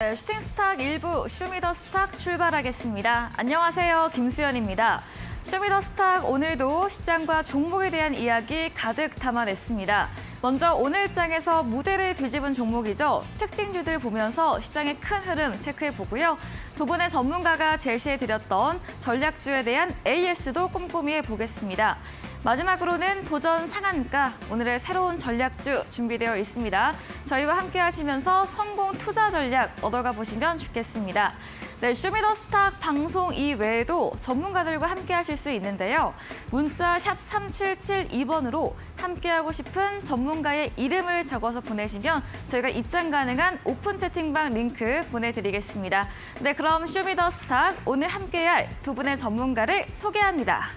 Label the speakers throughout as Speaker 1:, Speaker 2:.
Speaker 1: 네, 슈팅스탁 1부 쇼미더스탁 출발하겠습니다. 안녕하세요, 김수연입니다. 쇼미더스탁 오늘도 시장과 종목에 대한 이야기 가득 담아냈습니다. 먼저 오늘 장에서 무대를 뒤집은 종목이죠. 특징주들 보면서 시장의 큰 흐름 체크해보고요. 두 분의 전문가가 제시해드렸던 전략주에 대한 AS도 꼼꼼히 해보겠습니다. 마지막으로는 도전 상한가, 오늘의 새로운 전략주 준비되어 있습니다. 저희와 함께 하시면서 성공 투자 전략 얻어가 보시면 좋겠습니다. 네, 쇼미더스탁 방송 이외에도 전문가들과 함께 하실 수 있는데요. 문자 샵 3772번으로 함께하고 싶은 전문가의 이름을 적어서 보내시면 저희가 입장 가능한 오픈 채팅방 링크 보내드리겠습니다. 네, 그럼 쇼미더스탁 오늘 함께할 두 분의 전문가를 소개합니다.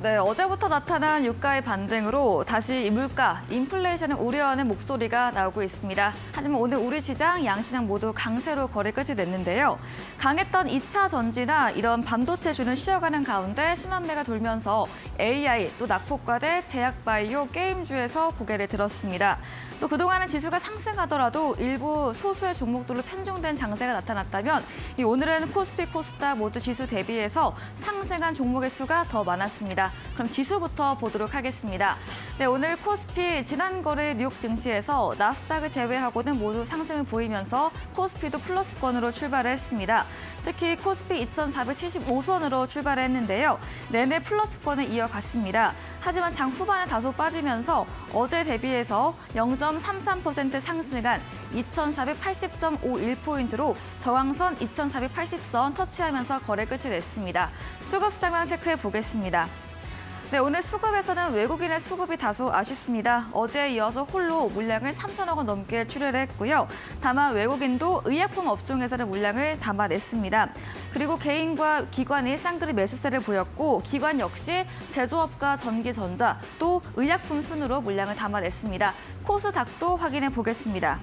Speaker 1: 네, 어제부터 나타난 유가의 반등으로 다시 이 물가, 인플레이션을 우려하는 목소리가 나오고 있습니다. 하지만 오늘 우리 시장, 양시장 모두 강세로 거래 끝이 냈는데요. 강했던 2차 전지나 이런 반도체주는 쉬어가는 가운데 순환매가 돌면서 AI, 또 낙폭과대, 제약바이오, 게임주에서 고개를 들었습니다. 또 그동안은 지수가 상승하더라도 일부 소수의 종목들로 편중된 장세가 나타났다면 오늘은 코스피, 코스닥 모두 지수 대비해서 상승한 종목의 수가 더 많았습니다. 그럼 지수부터 보도록 하겠습니다. 네, 오늘 코스피 지난 거래 뉴욕 증시에서 나스닥을 제외하고는 모두 상승을 보이면서 코스피도 플러스권으로 출발을 했습니다. 특히 코스피 2,475선으로 출발했는데요. 내내 플러스권을 이어갔습니다. 하지만 장 후반에 다소 빠지면서 어제 대비해서 0.33% 상승한 2,480.51포인트로 저항선 2,480선 터치하면서 거래 끝이 냈습니다. 수급 상황 체크해 보겠습니다. 네, 오늘 수급에서는 외국인의 수급이 다소 아쉽습니다. 어제에 이어서 홀로 물량을 3천억 원 넘게 출혈을 했고요. 다만 외국인도 의약품 업종에서는 물량을 담아냈습니다. 그리고 개인과 기관이 쌍그리 매수세를 보였고 기관 역시 제조업과 전기전자 또 의약품 순으로 물량을 담아냈습니다. 코스닥도 확인해 보겠습니다.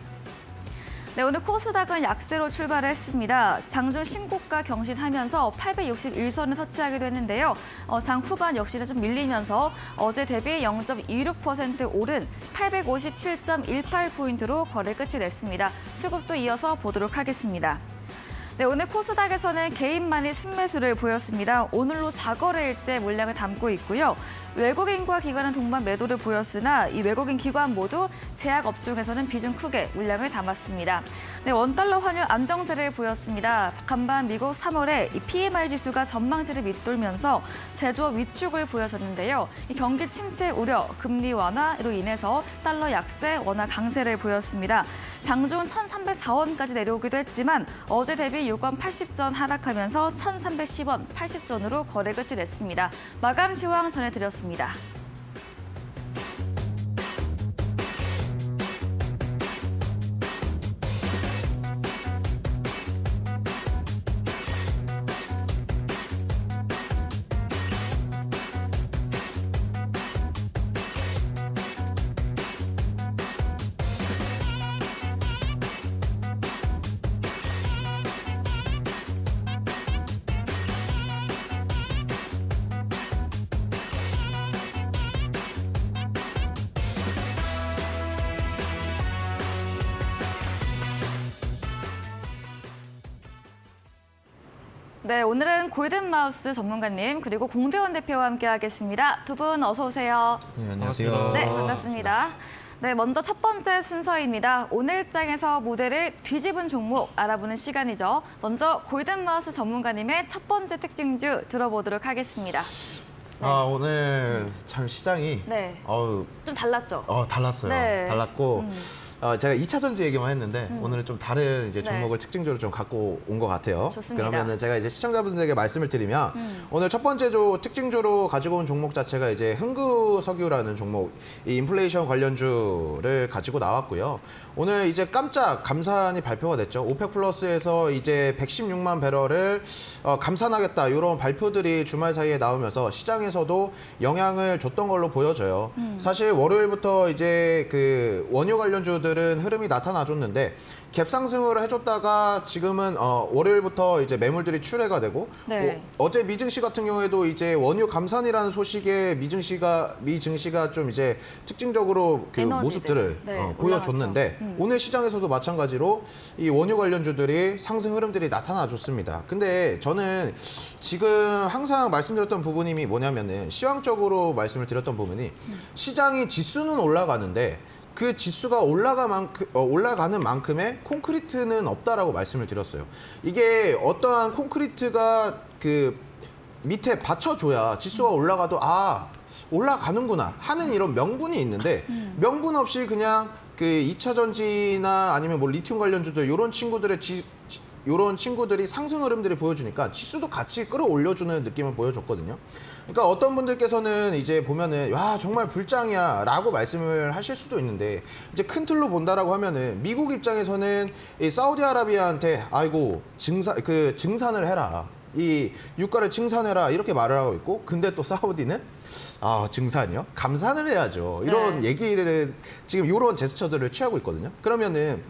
Speaker 1: 네, 오늘 코스닥은 약세로 출발을 했습니다. 장중 신고가 경신하면서 861선을 터치하기도 했는데요. 장 후반 역시나 좀 밀리면서 어제 대비 0.26% 오른 857.18포인트로 거래 끝이 냈습니다. 수급도 이어서 보도록 하겠습니다. 네, 오늘 코스닥에서는 개인만이 순매수를 보였습니다. 오늘로 4거래일째 물량을 담고 있고요. 외국인과 기관은 동반 매도를 보였으나 이 외국인 기관 모두 제약 업종에서는 비중 크게 물량을 담았습니다. 네, 원달러 환율 안정세를 보였습니다. 간밤 미국 3월에 이 PMI 지수가 전망치를 밑돌면서 제조업 위축을 보여줬는데요. 이 경기 침체 우려, 금리 완화로 인해서 달러 약세, 원화 강세를 보였습니다. 장중 1,304원까지 내려오기도 했지만 어제 대비 6원 80전 하락하면서 1,310원 80전으로 거래 끝이 냈습니다. 마감 시황 전해드렸습니다. 네, 오늘은 골든마우스 전문가님 그리고 공대원 대표와 함께하겠습니다. 두 분 어서 오세요.
Speaker 2: 네, 안녕하세요.
Speaker 1: 네, 반갑습니다. 네, 먼저 첫 번째 순서입니다. 오늘 장에서 무대를 뒤집은 종목 알아보는 시간이죠. 먼저 골든마우스 전문가님의 첫 번째 특징주 들어보도록 하겠습니다.
Speaker 2: 네. 오늘 참 시장이
Speaker 1: 네, 좀 달랐죠?
Speaker 2: 달랐어요.
Speaker 1: 네.
Speaker 2: 달랐고 제가 2차 전지 얘기만 했는데 오늘은 좀 다른 이제 종목을 특징적으로 좀 갖고 온 것 같아요.
Speaker 1: 좋습니다.
Speaker 2: 그러면은 제가 이제 시청자분들에게 말씀을 드리면 오늘 첫 번째 특징주로 가지고 온 종목 자체가 이제 흥구석유라는 종목, 이 인플레이션 관련주를 가지고 나왔고요. 오늘 이제 깜짝 감산이 발표가 됐죠. 오펙 플러스에서 이제 116만 배럴을 감산하겠다 이런 발표들이 주말 사이에 나오면서 시장에서도 영향을 줬던 걸로 보여져요. 사실 월요일부터 이제 그 원유 관련주들은 흐름이 나타나줬는데 갭 상승을 해줬다가 지금은 월요일부터 이제 매물들이 출회가 되고
Speaker 1: 네.
Speaker 2: 어제 미증시 같은 경우에도 이제 원유 감산이라는 소식에 미증시가 좀 이제 특징적으로 그
Speaker 1: 에너지들.
Speaker 2: 모습들을
Speaker 1: 네,
Speaker 2: 보여줬는데 오늘 시장에서도 마찬가지로 이 원유 관련주들이 상승 흐름들이 나타나줬습니다. 근데 저는 지금 항상 말씀드렸던 부분이 뭐냐면은 시황적으로 말씀을 드렸던 부분이 시장이 지수는 올라가는데 그 지수가 올라가는 만큼의 콘크리트는 없다라고 말씀을 드렸어요. 이게 어떠한 콘크리트가 그 밑에 받쳐줘야 지수가 올라가도 올라가는구나 하는 이런 명분이 있는데 명분 없이 그냥 그 2차 전지나 아니면 뭐 리튬 관련주들 이런 친구들이 상승 흐름들이 보여주니까 지수도 같이 끌어올려주는 느낌을 보여줬거든요. 그러니까 어떤 분들께서는 이제 보면은 와 정말 불장이야라고 말씀을 하실 수도 있는데 이제 큰 틀로 본다라고 하면은 미국 입장에서는 이 사우디아라비아한테 아이고 증산을 해라. 이 유가를 증산해라 이렇게 말을 하고 있고 근데 또 사우디는 증산이요? 감산을 해야죠. 이런 얘기를 지금 이런 제스처들을 취하고 있거든요. 그러면은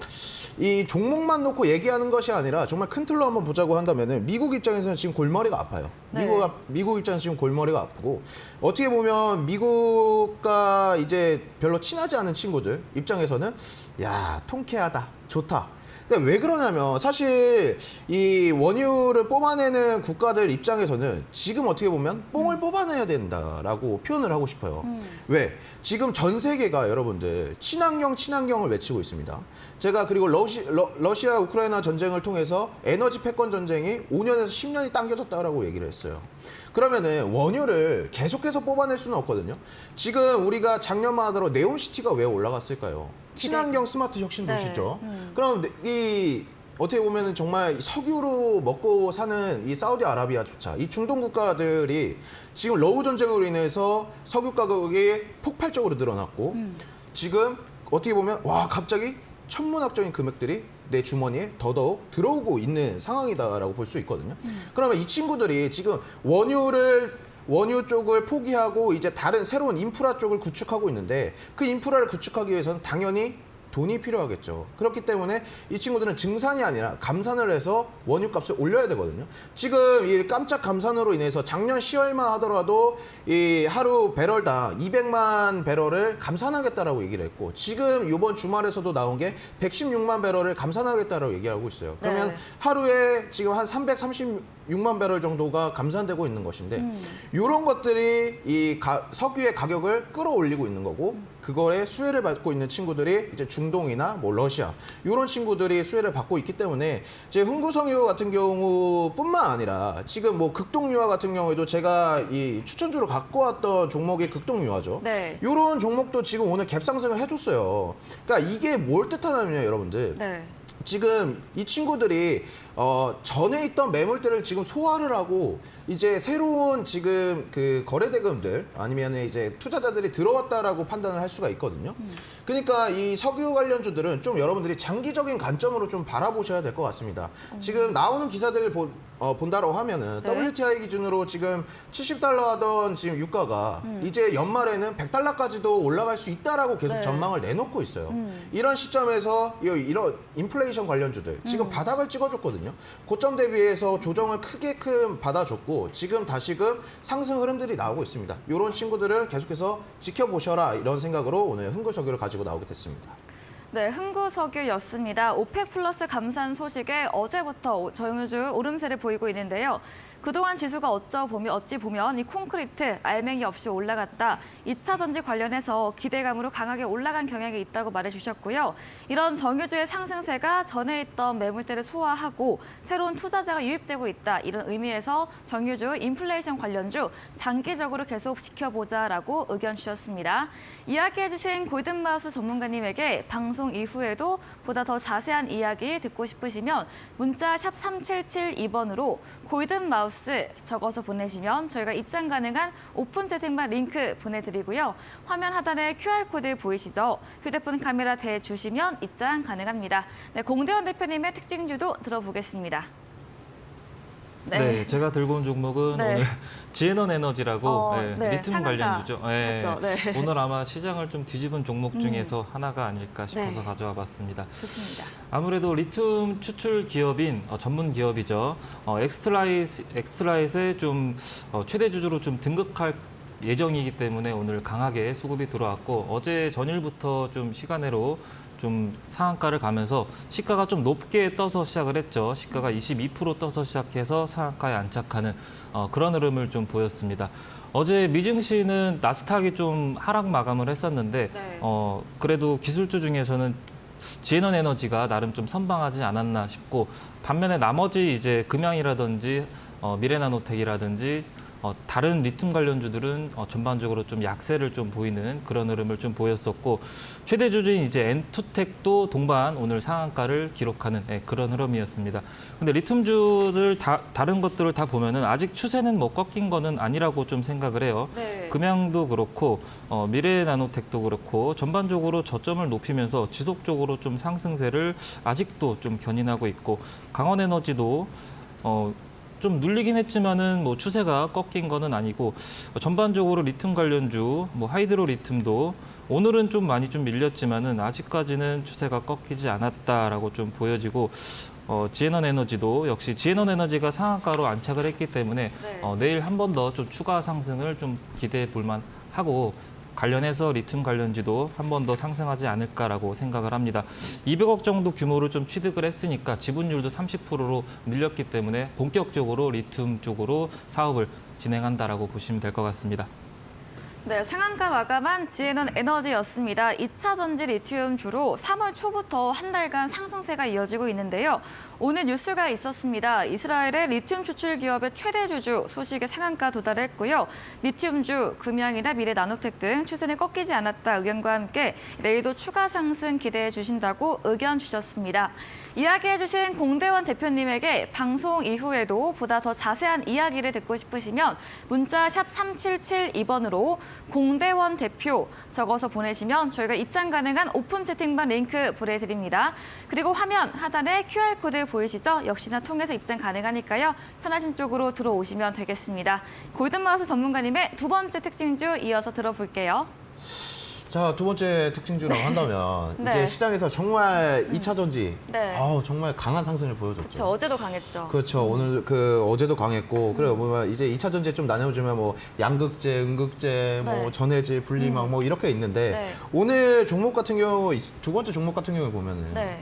Speaker 2: 이 종목만 놓고 얘기하는 것이 아니라 정말 큰 틀로 한번 보자고 한다면은 미국 입장에서는 지금 골머리가 아파요.
Speaker 1: 네.
Speaker 2: 미국 입장에서 지금 골머리가 아프고 어떻게 보면 미국과 이제 별로 친하지 않은 친구들 입장에서는 야 통쾌하다 좋다. 근데 왜 그러냐면 사실 이 원유를 뽑아내는 국가들 입장에서는 지금 어떻게 보면 뽕을 뽑아내야 된다라고 표현을 하고 싶어요. 왜? 지금 전 세계가 여러분들 친환경을 외치고 있습니다. 제가 그리고 러시아 우크라이나 전쟁을 통해서 에너지 패권 전쟁이 5년에서 10년이 당겨졌다라고 얘기를 했어요. 그러면은 원유를 계속해서 뽑아낼 수는 없거든요. 지금 우리가 작년만 하더라도 네옴시티가 왜 올라갔을까요? 친환경 스마트 혁신 도시죠. 그럼 이 어떻게 보면은 정말 석유로 먹고 사는 이 사우디아라비아조차 이 중동 국가들이 지금 러우 전쟁으로 인해서 석유 가격이 폭발적으로 늘어났고 지금 어떻게 보면 와 갑자기 천문학적인 금액들이 내 주머니에 더더욱 들어오고 있는 상황이다라고 볼 수 있거든요. 그러면 이 친구들이 지금 원유 쪽을 포기하고 이제 다른 새로운 인프라 쪽을 구축하고 있는데 그 인프라를 구축하기 위해서는 당연히 돈이 필요하겠죠. 그렇기 때문에 이 친구들은 증산이 아니라 감산을 해서 원유값을 올려야 되거든요. 지금 이 깜짝 감산으로 인해서 작년 10월만 하더라도 이 하루 배럴당 200만 배럴을 감산하겠다라고 얘기를 했고 지금 이번 주말에서도 나온 게 116만 배럴을 감산하겠다라고 얘기하고 있어요. 그러면 하루에 지금 한 336만 배럴 정도가 감산되고 있는 것인데 이런 것들이 이 석유의 가격을 끌어올리고 있는 거고 그거에 수혜를 받고 있는 친구들이 이제 중동이나 뭐 러시아 이런 친구들이 수혜를 받고 있기 때문에 이제 흥구석유 같은 경우뿐만 아니라 지금 뭐 극동유화 같은 경우에도 제가 이 추천주로 갖고 왔던 종목이 극동유화죠.
Speaker 1: 네.
Speaker 2: 이런 종목도 지금 오늘 갭 상승을 해줬어요. 그러니까 이게 뭘 뜻하냐면요, 여러분들. 지금 이 친구들이 전에 있던 매물들을 지금 소화를 하고 이제 새로운 지금 그 거래 대금들 아니면 이제 투자자들이 들어왔다라고 판단을 할 수가 있거든요. 그러니까 이 석유 관련주들은 좀 여러분들이 장기적인 관점으로 좀 바라보셔야 될 것 같습니다. 지금 나오는 기사들을 본다라고 하면은 WTI 기준으로 지금 70달러 하던 지금 유가가 이제 연말에는 100달러까지도 올라갈 수 있다라고 계속 전망을 내놓고 있어요. 이런 시점에서 이런 인플레이션 관련주들 지금 바닥을 찍어줬거든요. 고점 대비해서 조정을 크게 받아줬고 지금 다시금 상승 흐름들이 나오고 있습니다. 이런 친구들은 계속해서 지켜보셔라 이런 생각으로 오늘 흥구석유를 가지고 나오게 됐습니다.
Speaker 1: 네, 흥구석유였습니다. 오펙 플러스 감산 소식에 어제부터 정유주 오름세를 보이고 있는데요. 그동안 지수가 어찌 보면 이 콘크리트, 알맹이 없이 올라갔다. 2차 전지 관련해서 기대감으로 강하게 올라간 경향이 있다고 말해주셨고요. 이런 정유주의 상승세가 전에 있던 매물대를 소화하고 새로운 투자자가 유입되고 있다. 이런 의미에서 정유주 인플레이션 관련주 장기적으로 계속 지켜보자라고 의견 주셨습니다. 이야기해주신 골든마우스 전문가님에게 방송 방송 이후에도 보다 더 자세한 이야기 듣고 싶으시면 문자 샵 3772번으로 골든 마우스 적어서 보내시면 저희가 입장 가능한 오픈 채팅방 링크 보내드리고요. 화면 하단에 QR코드 보이시죠? 휴대폰 카메라 대주시면 입장 가능합니다. 네, 공대원 대표님의 특징주도 들어보겠습니다.
Speaker 3: 네, 제가 들고 온 종목은
Speaker 1: 네.
Speaker 3: 오늘 지에넌 에너지라고 리튬
Speaker 1: 상한가
Speaker 3: 관련주죠.
Speaker 1: 맞죠? 네.
Speaker 3: 오늘 아마 시장을 좀 뒤집은 종목 중에서 하나가 아닐까 싶어서
Speaker 1: 네.
Speaker 3: 가져와 봤습니다.
Speaker 1: 좋습니다.
Speaker 3: 아무래도 리튬 추출 기업인 전문 기업이죠. 엑스트라잇의 좀 최대 주주로 좀 등극할 예정이기 때문에 오늘 강하게 수급이 들어왔고 어제 전일부터 좀 시간으로 좀 상한가를 가면서 시가가 좀 높게 떠서 시작을 했죠. 시가가 22% 떠서 시작해서 상한가에 안착하는 그런 흐름을 좀 보였습니다. 어제 미증시는 나스닥이 좀 하락 마감을 했었는데
Speaker 1: 네.
Speaker 3: 그래도 기술주 중에서는 지에넌 에너지가 나름 좀 선방하지 않았나 싶고 반면에 나머지 이제 금양이라든지 미래나노텍이라든지 다른 리튬 관련주들은 전반적으로 좀 약세를 좀 보이는 그런 흐름을 좀 보였었고 최대 주주인 이제 엔투텍도 동반 오늘 상한가를 기록하는 그런 흐름이었습니다. 근데 리튬주들 다른 것들을 다 보면은 아직 추세는 뭐 꺾인 거는 아니라고 좀 생각을 해요.
Speaker 1: 네.
Speaker 3: 금양도 그렇고 미래나노텍도 그렇고 전반적으로 저점을 높이면서 지속적으로 좀 상승세를 아직도 좀 견인하고 있고 강원에너지도 좀 눌리긴 했지만은 뭐 추세가 꺾인 거는 아니고 전반적으로 리튬 관련주, 뭐 하이드로 리튬도 오늘은 좀 많이 좀 밀렸지만은 아직까지는 추세가 꺾이지 않았다라고 좀 보여지고 지에넌 에너지도 역시 지에넌 에너지가 상한가로 안착을 했기 때문에
Speaker 1: 네.
Speaker 3: 내일 한 번 더 좀 추가 상승을 좀 기대해 볼 만하고 관련해서 리튬 관련주도 한 번 더 상승하지 않을까라고 생각을 합니다. 200억 정도 규모로 좀 취득을 했으니까 지분율도 30%로 늘렸기 때문에 본격적으로 리튬 쪽으로 사업을 진행한다라고 보시면 될 것 같습니다.
Speaker 1: 네, 상한가 마감한 지에넌 에너지였습니다. 2차 전지 리튬 주로 3월 초부터 한 달간 상승세가 이어지고 있는데요. 오늘 뉴스가 있었습니다. 이스라엘의 리튬 추출 기업의 최대 주주 소식에 상한가 도달했고요. 리튬주, 금양이나 미래나노텍 등 추세는 꺾이지 않았다 의견과 함께 내일도 추가 상승 기대해 주신다고 의견 주셨습니다. 이야기해 주신 공대원 대표님에게 방송 이후에도 보다 더 자세한 이야기를 듣고 싶으시면 문자 샵 3772번으로 공대원 대표 적어서 보내시면 저희가 입장 가능한 오픈 채팅방 링크 보내드립니다. 그리고 화면 하단에 QR코드 보이시죠? 역시나 통해서 입장 가능하니까요. 편하신 쪽으로 들어오시면 되겠습니다. 골든마우스 전문가님의 두 번째 특징주 이어서 들어볼게요.
Speaker 2: 자, 두 번째 특징주라고 한다면
Speaker 1: 네.
Speaker 2: 이제 시장에서 정말 2차 전지
Speaker 1: 네.
Speaker 2: 정말 강한 상승을 보여줬죠.
Speaker 1: 그렇죠. 어제도 강했죠.
Speaker 2: 그렇죠. 오늘 어제도 강했고 그래요. 보면 이제 2차 전지에 좀 나눠주면 뭐 양극재, 음극재,
Speaker 1: 네.
Speaker 2: 뭐 전해질, 분리막 뭐 이렇게 있는데
Speaker 1: 네.
Speaker 2: 오늘 종목 같은 경우 두 번째 종목 같은 경우에 보면은
Speaker 1: 네.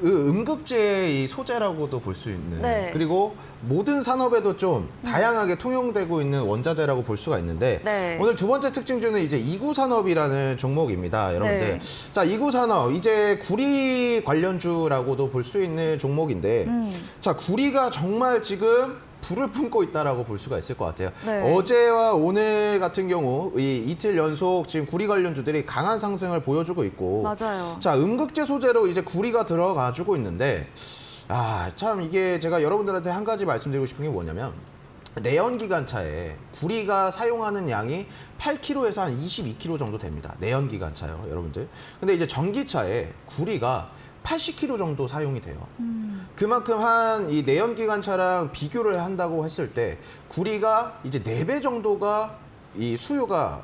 Speaker 2: 음극재의 이 소재라고도 볼 수 있는
Speaker 1: 네.
Speaker 2: 그리고 모든 산업에도 좀 다양하게 통용되고 있는 원자재라고 볼 수가 있는데
Speaker 1: 네.
Speaker 2: 오늘 두 번째 특징주는 이제 이구산업이라는 종목입니다, 여러분들.
Speaker 1: 네.
Speaker 2: 자, 이구산업 이제 구리 관련주라고도 볼 수 있는 종목인데, 자, 구리가 정말 지금 불을 품고 있다라고 볼 수가 있을 것 같아요.
Speaker 1: 네.
Speaker 2: 어제와 오늘 같은 경우 이 이틀 연속 지금 구리 관련주들이 강한 상승을 보여주고 있고,
Speaker 1: 맞아요.
Speaker 2: 자, 음극재 소재로 이제 구리가 들어가지고 있는데, 참 이게 제가 여러분들한테 한 가지 말씀드리고 싶은 게 뭐냐면 내연기관차에 구리가 사용하는 양이 8kg에서 한 22kg 정도 됩니다. 내연기관차요, 여러분들. 근데 이제 전기차에 구리가 80kg 정도 사용이 돼요. 그만큼 한 이 내연기관차랑 비교를 한다고 했을 때 구리가 이제 4배 정도가 이 수요가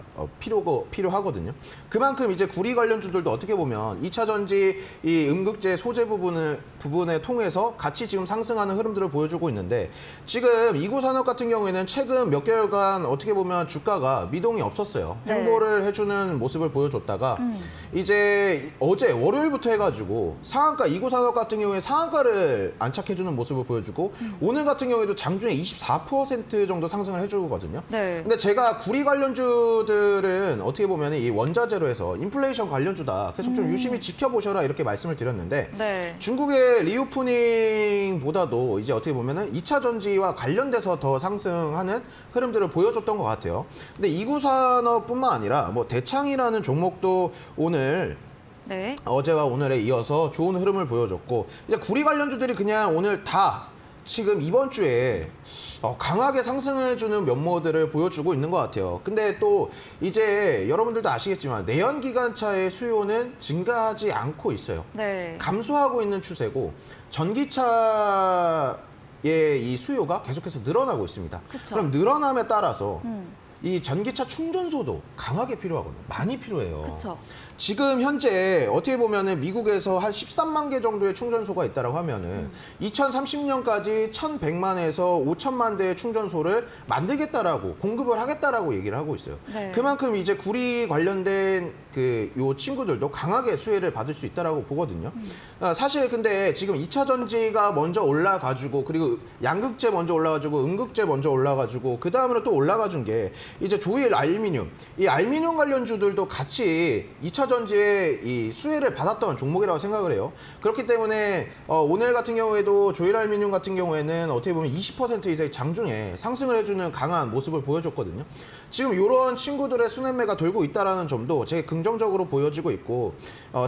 Speaker 2: 필요하거든요. 그만큼 이제 구리 관련주들도 어떻게 보면 2차 전지 이 음극재 소재 부분에 통해서 같이 지금 상승하는 흐름들을 보여주고 있는데, 지금 이구산업 같은 경우에는 최근 몇 개월간 어떻게 보면 주가가 미동이 없었어요.
Speaker 1: 네.
Speaker 2: 횡보를 해주는 모습을 보여줬다가 이제 어제 월요일부터 해가지고 상한가, 이구산업 같은 경우에 상한가를 안착해주는 모습을 보여주고 오늘 같은 경우에도 장중에 24% 정도 상승을 해주거든요.
Speaker 1: 네.
Speaker 2: 근데 제가 구리 관련주들은 어떻게 보면 이 원자재로 해서 인플레이션 관련주다, 계속 좀 유심히 지켜보셔라 이렇게 말씀을 드렸는데,
Speaker 1: 네.
Speaker 2: 중국의 리오프닝보다도 이제 어떻게 보면은 2차 전지와 관련돼서 더 상승하는 흐름들을 보여줬던 것 같아요. 근데 이구산업뿐만 아니라 뭐 대창이라는 종목도 오늘
Speaker 1: 네.
Speaker 2: 어제와 오늘에 이어서 좋은 흐름을 보여줬고 이제 구리 관련주들이 그냥 오늘 다 지금 이번 주에 강하게 상승해주는 면모들을 보여주고 있는 것 같아요. 근데 또 이제 여러분들도 아시겠지만 내연기관차의 수요는 증가하지 않고 있어요.
Speaker 1: 네.
Speaker 2: 감소하고 있는 추세고 전기차의 이 수요가 계속해서 늘어나고 있습니다.
Speaker 1: 그쵸.
Speaker 2: 그럼 늘어남에 따라서 이 전기차 충전소도 강하게 필요하거든요. 많이 필요해요.
Speaker 1: 그렇죠.
Speaker 2: 지금 현재 어떻게 보면은 미국에서 한 13만 개 정도의 충전소가 있다라고 하면은 2030년까지 1,100만에서 5천만 대의 충전소를 만들겠다라고 공급을 하겠다라고 얘기를 하고 있어요.
Speaker 1: 네.
Speaker 2: 그만큼 이제 구리 관련된 요 친구들도 강하게 수혜를 받을 수 있다라고 보거든요. 사실 근데 지금 2차 전지가 먼저 올라가지고 그리고 양극재 먼저 올라가지고 음극재 먼저 올라가지고 그 다음으로 또 올라가준 게 이제 조일 알미늄. 이 알미늄 관련주들도 같이 2차 전지의 이 수혜를 받았던 종목이라고 생각을 해요. 그렇기 때문에 오늘 같은 경우에도 조일 알미늄 같은 경우에는 어떻게 보면 20% 이상의 장중에 상승을 해주는 강한 모습을 보여줬거든요. 지금 이런 친구들의 수매매가 돌고 있다는 점도 되게 긍정적으로 보여지고 있고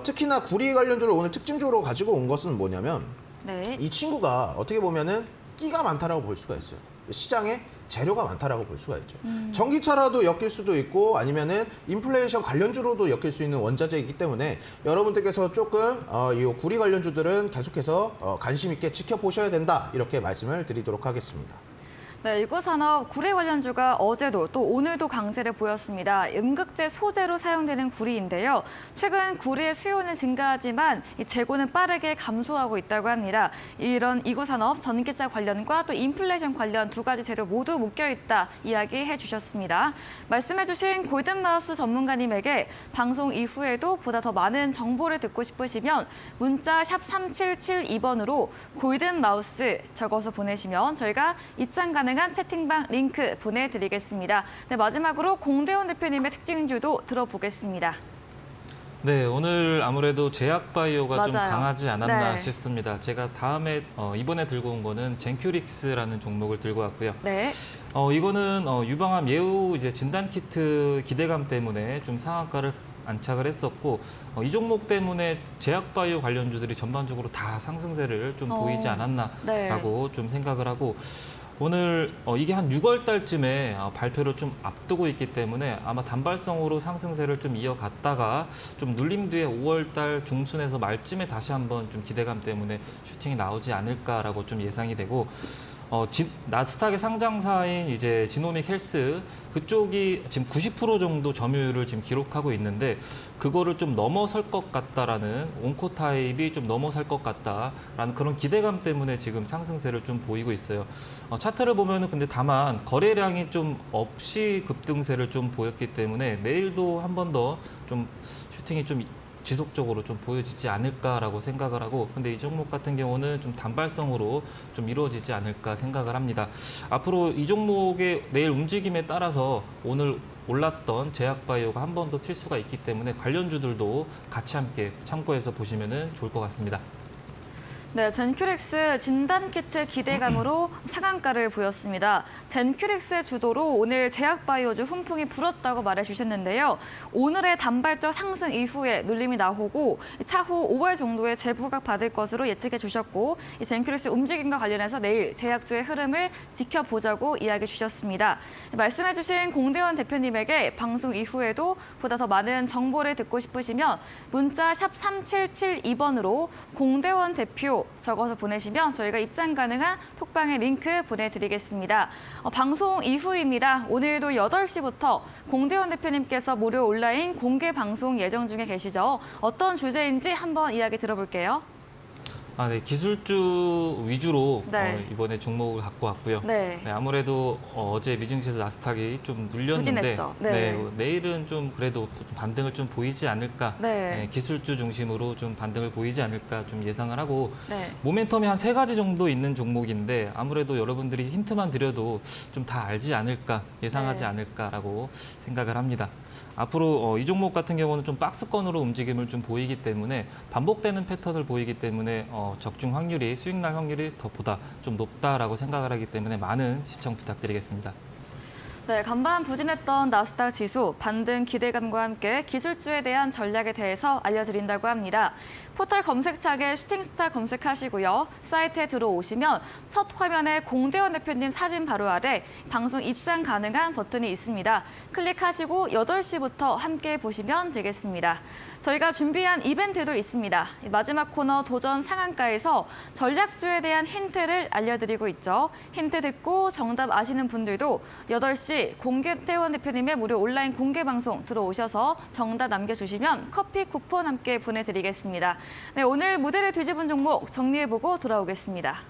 Speaker 2: 특히나 구리 관련주를 오늘 특징적으로 가지고 온 것은 뭐냐면
Speaker 1: 네.
Speaker 2: 이 친구가 어떻게 보면은 끼가 많다라고 볼 수가 있어요. 시장에 재료가 많다라고 볼 수가 있죠. 전기차라도 엮일 수도 있고 아니면은 인플레이션 관련주로도 엮일 수 있는 원자재이기 때문에 여러분들께서 조금 이 구리 관련주들은 계속해서 관심 있게 지켜보셔야 된다 이렇게 말씀을 드리도록 하겠습니다.
Speaker 1: 네, 이구산업 구리 관련주가 어제도 또 오늘도 강세를 보였습니다. 음극재 소재로 사용되는 구리인데요. 최근 구리의 수요는 증가하지만 이 재고는 빠르게 감소하고 있다고 합니다. 이런 이구산업 전기차 관련과 또 인플레이션 관련 두 가지 재료 모두 묶여있다 이야기해 주셨습니다. 말씀해 주신 골든마우스 전문가님에게 방송 이후에도 보다 더 많은 정보를 듣고 싶으시면 문자 샵 3772번으로 골든마우스 적어서 보내시면 저희가 입장 가능한 채팅방 링크 보내드리겠습니다. 네, 마지막으로 공대원 대표님의 특징주도 들어보겠습니다.
Speaker 3: 네, 오늘 아무래도 제약바이오가 좀
Speaker 1: 맞아요.
Speaker 3: 강하지 않았나
Speaker 1: 네.
Speaker 3: 싶습니다. 제가 다음에 이번에 들고 온 거는 젠큐릭스라는 종목을 들고 왔고요.
Speaker 1: 네.
Speaker 3: 이거는 유방암 예후 이제 진단 키트 기대감 때문에 좀 상한가를 안착을 했었고 이 종목 때문에 제약바이오 관련주들이 전반적으로 다 상승세를 좀 보이지 않았나라고
Speaker 1: 네.
Speaker 3: 좀 생각을 하고 오늘 이게 한 6월 달쯤에 발표를 좀 앞두고 있기 때문에 아마 단발성으로 상승세를 좀 이어갔다가 좀 눌림 뒤에 5월 달 중순에서 말쯤에 다시 한번 좀 기대감 때문에 슈팅이 나오지 않을까라고 좀 예상이 되고 나스닥의 상장사인 이제 지노믹 헬스 그쪽이 지금 90% 정도 점유율을 지금 기록하고 있는데 그거를 좀 넘어설 것 같다라는 온코타입이 좀 넘어설 것 같다라는 그런 기대감 때문에 지금 상승세를 좀 보이고 있어요. 차트를 보면은 근데 다만 거래량이 좀 없이 급등세를 좀 보였기 때문에 내일도 한 번 더 좀 슈팅이 좀 지속적으로 좀 보여지지 않을까라고 생각을 하고 근데 이 종목 같은 경우는 좀 단발성으로 좀 이루어지지 않을까 생각을 합니다. 앞으로 이 종목의 내일 움직임에 따라서 오늘 올랐던 제약바이오가 한 번 더 튈 수가 있기 때문에 관련주들도 같이 함께 참고해서 보시면 좋을 것 같습니다.
Speaker 1: 네, 젠큐렉스 진단키트 기대감으로 상한가를 보였습니다. 젠큐렉스의 주도로 오늘 제약바이오주 훈풍이 불었다고 말해주셨는데요. 오늘의 단발적 상승 이후에 눌림이 나오고 차후 5월 정도에 재부각 받을 것으로 예측해 주셨고 이 젠큐렉스 움직임과 관련해서 내일 제약주의 흐름을 지켜보자고 이야기해 주셨습니다. 말씀해 주신 공대원 대표님에게 방송 이후에도 보다 더 많은 정보를 듣고 싶으시면 문자 샵 3772번으로 공대원 대표 적어서 보내시면 저희가 입장 가능한 톡방의 링크 보내드리겠습니다. 방송 이후입니다. 오늘도 8시부터 공대원 대표님께서 무료 온라인 공개 방송 예정 중에 계시죠. 어떤 주제인지 한번 이야기 들어볼게요.
Speaker 3: 네, 기술주 위주로
Speaker 1: 네.
Speaker 3: 이번에 종목을 갖고 왔고요.
Speaker 1: 네.
Speaker 3: 네, 아무래도 어제 미증시에서 나스닥이 좀 눌렸는데
Speaker 1: 부진했죠. 네.
Speaker 3: 내일은 좀 그래도 좀 반등을 좀 보이지 않을까.
Speaker 1: 네.
Speaker 3: 기술주 중심으로 좀 반등을 보이지 않을까 좀 예상을 하고
Speaker 1: 네.
Speaker 3: 모멘텀이 한 3가지 정도 있는 종목인데 아무래도 여러분들이 힌트만 드려도 좀 다 알지 않을까, 예상하지
Speaker 1: 네.
Speaker 3: 않을까라고 생각을 합니다. 앞으로 이 종목 같은 경우는 좀 박스권으로 움직임을 좀 보이기 때문에 반복되는 패턴을 보이기 때문에 적중 확률이 수익 날 확률이 더 보다 좀 높다라고 생각을 하기 때문에 많은 시청 부탁드리겠습니다.
Speaker 1: 네, 간밤 부진했던 나스닥 지수 반등 기대감과 함께 기술주에 대한 전략에 대해서 알려드린다고 합니다. 포털 검색창에 슈팅스타 검색하시고요. 사이트에 들어오시면 첫 화면에 공대원 대표님 사진 바로 아래 방송 입장 가능한 버튼이 있습니다. 클릭하시고 8시부터 함께 보시면 되겠습니다. 저희가 준비한 이벤트도 있습니다. 마지막 코너 도전 상한가에서 전략주에 대한 힌트를 알려드리고 있죠. 힌트 듣고 정답 아시는 분들도 8시 공대원 대표님의 무료 온라인 공개 방송 들어오셔서 정답 남겨주시면 커피 쿠폰 함께 보내드리겠습니다. 네, 오늘 무대를 뒤집은 종목 정리해보고 돌아오겠습니다.